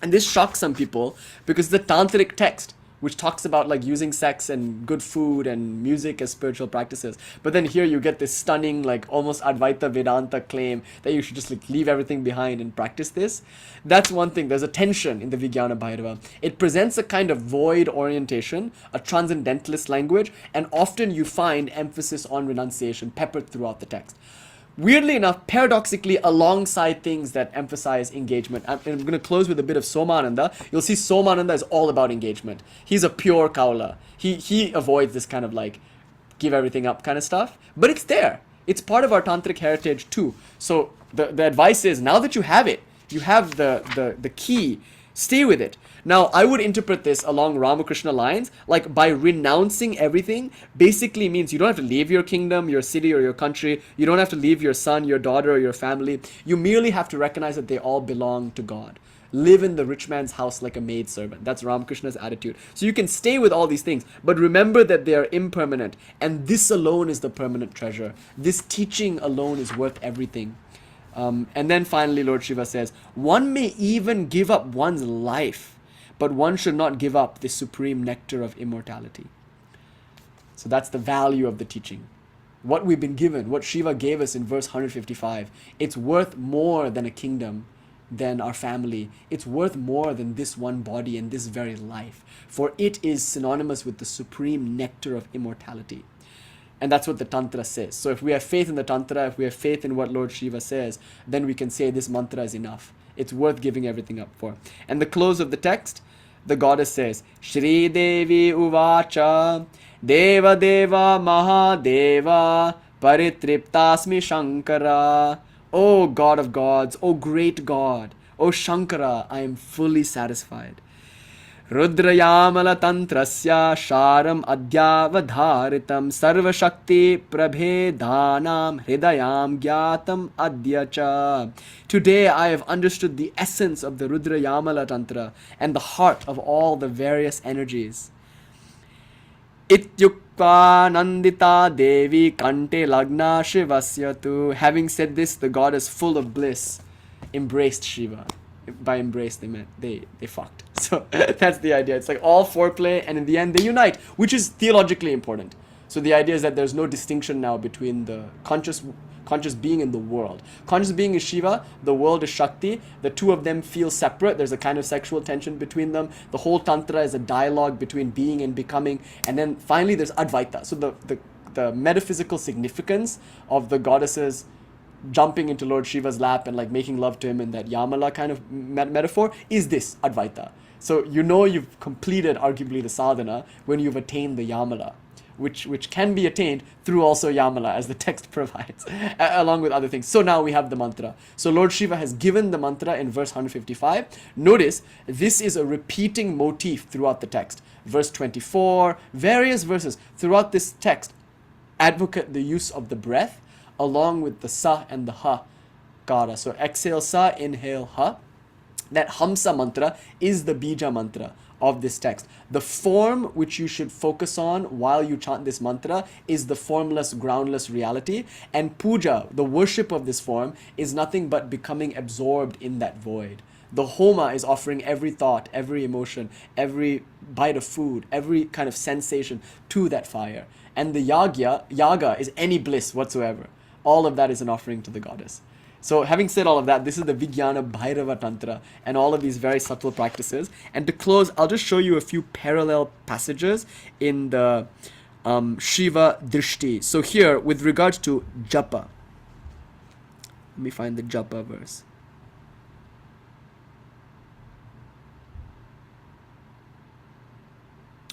And this shocks some people because the tantric text, which talks about like using sex and good food and music as spiritual practices. But then here you get this stunning, like almost Advaita Vedanta claim that you should just like leave everything behind and practice this. That's one thing. There's a tension in the Vijnana Bhairava. It presents a kind of void orientation, a transcendentalist language, and often you find emphasis on renunciation peppered throughout the text. Weirdly enough, paradoxically, alongside things that emphasize engagement. I'm going to close with a bit of Somananda. You'll see Somananda is all about engagement. He's a pure Kaula. He avoids this kind of like give everything up kind of stuff. But it's there. It's part of our tantric heritage too. So the advice is, now that you have it, you have the key, stay with it. Now, I would interpret this along Ramakrishna lines, like by renouncing everything, basically means you don't have to leave your kingdom, your city, or your country. You don't have to leave your son, your daughter, or your family. You merely have to recognize that they all belong to God. Live in the rich man's house like a maidservant. That's Ramakrishna's attitude. So you can stay with all these things, but remember that they are impermanent, and this alone is the permanent treasure. This teaching alone is worth everything. And then finally, Lord Shiva says, one may even give up one's life, but one should not give up the supreme nectar of immortality. So that's the value of the teaching. What we've been given, what Shiva gave us in verse 155, it's worth more than a kingdom, than our family. It's worth more than this one body and this very life, for it is synonymous with the supreme nectar of immortality. And that's what the Tantra says. So if we have faith in the Tantra, if we have faith in what Lord Shiva says, then we can say this mantra is enough. It's worth giving everything up for. And the close of the text, the goddess says, Shri Devi Uvacha Deva Deva Mahadeva Paritriptasmi Shankara. O God of gods, O great God, O Shankara, I am fully satisfied. Rudrayamala Tantrasya Sharam Adyavadharitam Sarva Shakti Prabhedanam Hridayam Gyatam Adyacha. Today I have understood the essence of the Rudrayamala Tantra and the heart of all the various energies. Ityukva Nandita Devi Kante Lagna Shivasyatu. Having said this, the goddess full of bliss embraced Shiva. By embrace, they meant they fucked. So that's the idea. It's like all foreplay, and in the end they unite, which is theologically important. So the idea is that there's no distinction now between the conscious being and the world. Conscious being is Shiva, the world is Shakti. The two of them feel separate. There's a kind of sexual tension between them. The whole Tantra is a dialogue between being and becoming. And then finally there's Advaita. So the metaphysical significance of the goddesses jumping into Lord Shiva's lap and like making love to him in that Yamala kind of metaphor is this Advaita. So you know you've completed arguably the sadhana when you've attained the Yamala, which can be attained through also Yamala, as the text provides, along with other things. So now we have the mantra. So Lord Shiva has given the mantra in verse 155. Notice this is a repeating motif throughout the text. Verse 24, various verses throughout this text advocate the use of the breath along with the sa and the ha kara. So exhale sa, inhale ha. That Hamsa mantra is the bija mantra of this text. The form which you should focus on while you chant this mantra is the formless, groundless reality. And puja, the worship of this form, is nothing but becoming absorbed in that void. The homa is offering every thought, every emotion, every bite of food, every kind of sensation to that fire. And the yaga is any bliss whatsoever. All of that is an offering to the goddess. So having said all of that, this is the Vijnana Bhairava Tantra and all of these very subtle practices. And to close, I'll just show you a few parallel passages in the Shiva Drishti. So here, with regards to japa, let me find the japa verse.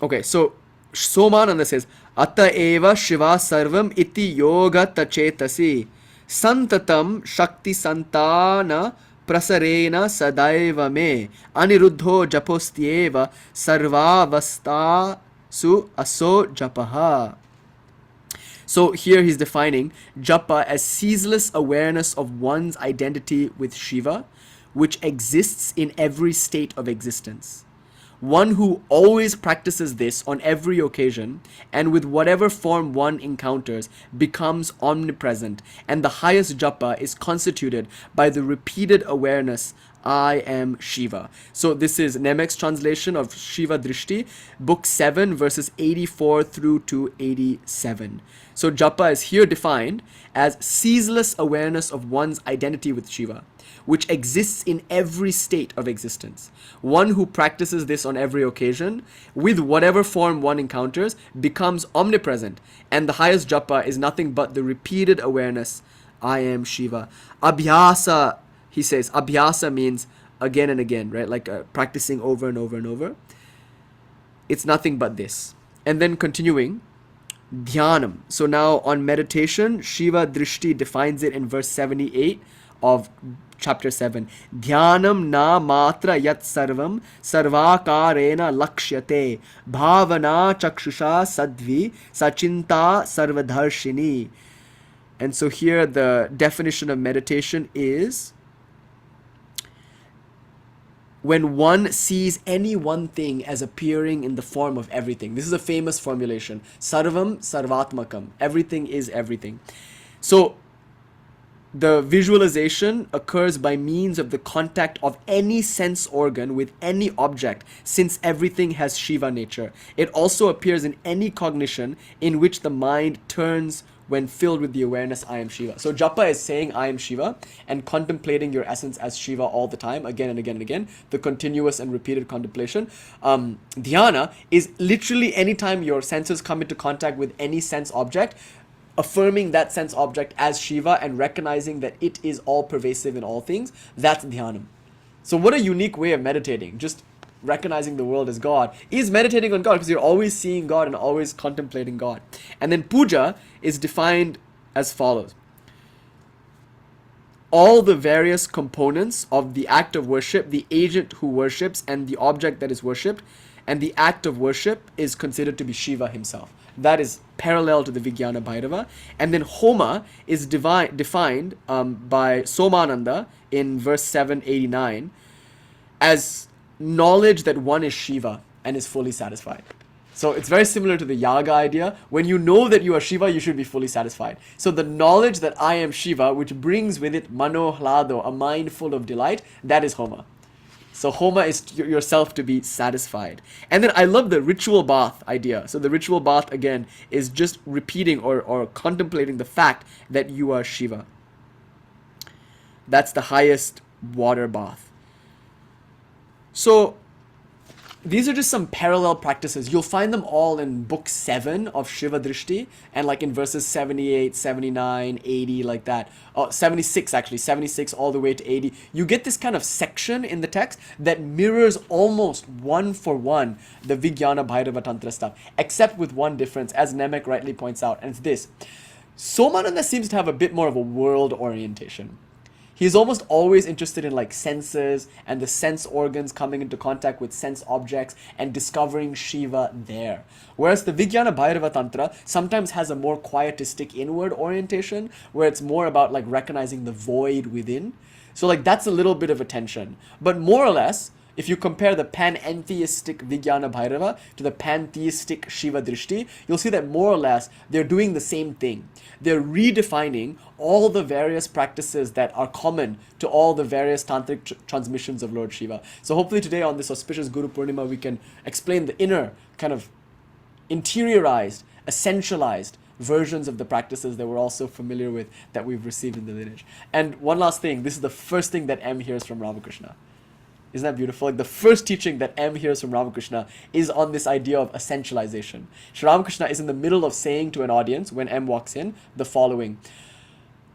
Okay, so Somananda says, Atta eva Shiva sarvam iti yoga tachetasi santatam shakti santana prasarena sadaiva me aniruddho japostyeva sarvavasta su aso japaha. So here he's defining japa as ceaseless awareness of one's identity with Shiva, which exists in every state of existence. One who always practices this on every occasion and with whatever form one encounters becomes omnipresent, and the highest japa is constituted by the repeated awareness, I am Shiva. So this is Nemek's translation of Shiva Drishti, book 7, verses 84 through to 87. So japa is here defined as ceaseless awareness of one's identity with Shiva, which exists in every state of existence. One who practices this on every occasion, with whatever form one encounters, becomes omnipresent, and the highest japa is nothing but the repeated awareness, I am Shiva. Abhyasa, he says, abhyasa means again and again, right? Like practicing over and over and over. It's nothing but this. And then continuing, dhyanam. So now on meditation, Shiva Drishti defines it in verse 78 of chapter 7. Dhyanam na matra yat sarvam sarvakarena lakshyate bhavana chakshusha sadvi sachinta sarvadharshini. And so here the definition of meditation is when one sees any one thing as appearing in the form of everything. This is a famous formulation. Sarvam sarvatmakam. Everything is everything. So the visualization occurs by means of the contact of any sense organ with any object, since everything has Shiva nature. It also appears in any cognition in which the mind turns when filled with the awareness, I am Shiva. So japa is saying I am Shiva and contemplating your essence as Shiva all the time, again and again and again, the continuous and repeated contemplation. Dhyana is literally anytime your senses come into contact with any sense object, affirming that sense object as Shiva and recognizing that it is all pervasive in all things. That's dhyanam. So what a unique way of meditating. Just recognizing the world as God is meditating on God, because you're always seeing God and always contemplating God. And then puja is defined as follows. All the various components of the act of worship, the agent who worships and the object that is worshipped, and the act of worship is considered to be Shiva himself. That is parallel to the Vijnana Bhairava. And then homa is defined by Somananda in verse 789 as knowledge that one is Shiva and is fully satisfied. So it's very similar to the yaga idea. When you know that you are Shiva, you should be fully satisfied. So the knowledge that I am Shiva, which brings with it mano hlado, a mind full of delight, that is homa. So homa is yourself to be satisfied. And then I love the ritual bath idea. So the ritual bath, again, is just repeating or contemplating the fact that you are Shiva. That's the highest water bath. So these are just some parallel practices. You'll find them all in book 7 of Shiva Drishti, and like in verses 78, 79, 80, like that. 76 actually, 76 all the way to 80. You get this kind of section in the text that mirrors almost one for one the Vijnana Bhairava Tantra stuff, except with one difference, as Nemek rightly points out, and it's this. Somananda seems to have a bit more of a world orientation. He's almost always interested in like senses and the sense organs coming into contact with sense objects and discovering Shiva there. Whereas the Vijnana Bhairava Tantra sometimes has a more quietistic inward orientation where it's more about like recognizing the void within. So like that's a little bit of a tension. But more or less, If you compare the pantheistic Vijnana Bhairava to the pantheistic Shiva Drishti, you'll see that more or less they're doing the same thing. They're redefining all the various practices that are common to all the various tantric transmissions of Lord Shiva. So hopefully today on this auspicious Guru Purnima, we can explain the inner kind of interiorized, essentialized versions of the practices that we're also familiar with that we've received in the lineage. And one last thing, this is the first thing that M hears from Ramakrishna. Isn't that beautiful? Like the first teaching that M hears from Ramakrishna is on this idea of essentialization. Sri Ramakrishna is in the middle of saying to an audience when M walks in the following.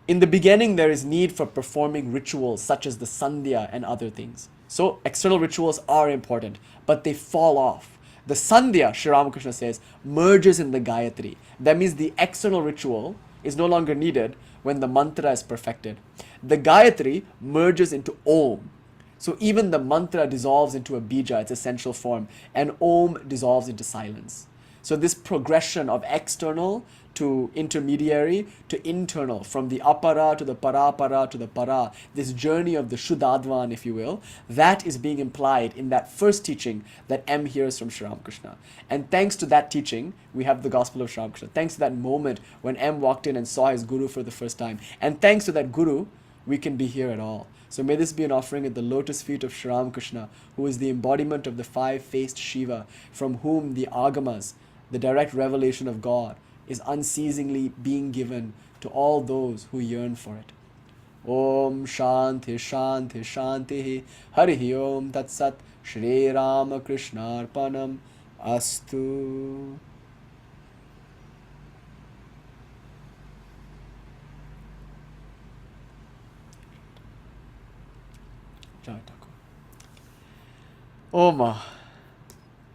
In the beginning, there is need for performing rituals such as the Sandhya and other things. So external rituals are important, but they fall off. The Sandhya, Sri Ramakrishna says, merges in the Gayatri. That means the external ritual is no longer needed when the mantra is perfected. The Gayatri merges into Om. So even the mantra dissolves into a bija, its essential form, and Om dissolves into silence. So this progression of external to intermediary to internal, from the apara to the parapara to the para, this journey of the Shuddhadvan, if you will, that is being implied in that first teaching that M hears from Sri Ramakrishna. And thanks to that teaching, we have the Gospel of Sri Ramakrishna. Thanks to that moment when M walked in and saw his Guru for the first time. And thanks to that Guru, we can be here at all. So may this be an offering at the lotus feet of Sri Ramakrishna, who is the embodiment of the five-faced Shiva, from whom the agamas, the direct revelation of God, is unceasingly being given to all those who yearn for it. Om Shanti Shanti Shanti Harihi Om Tat Sat Shri Ramakrishna Arpanam Astu. Om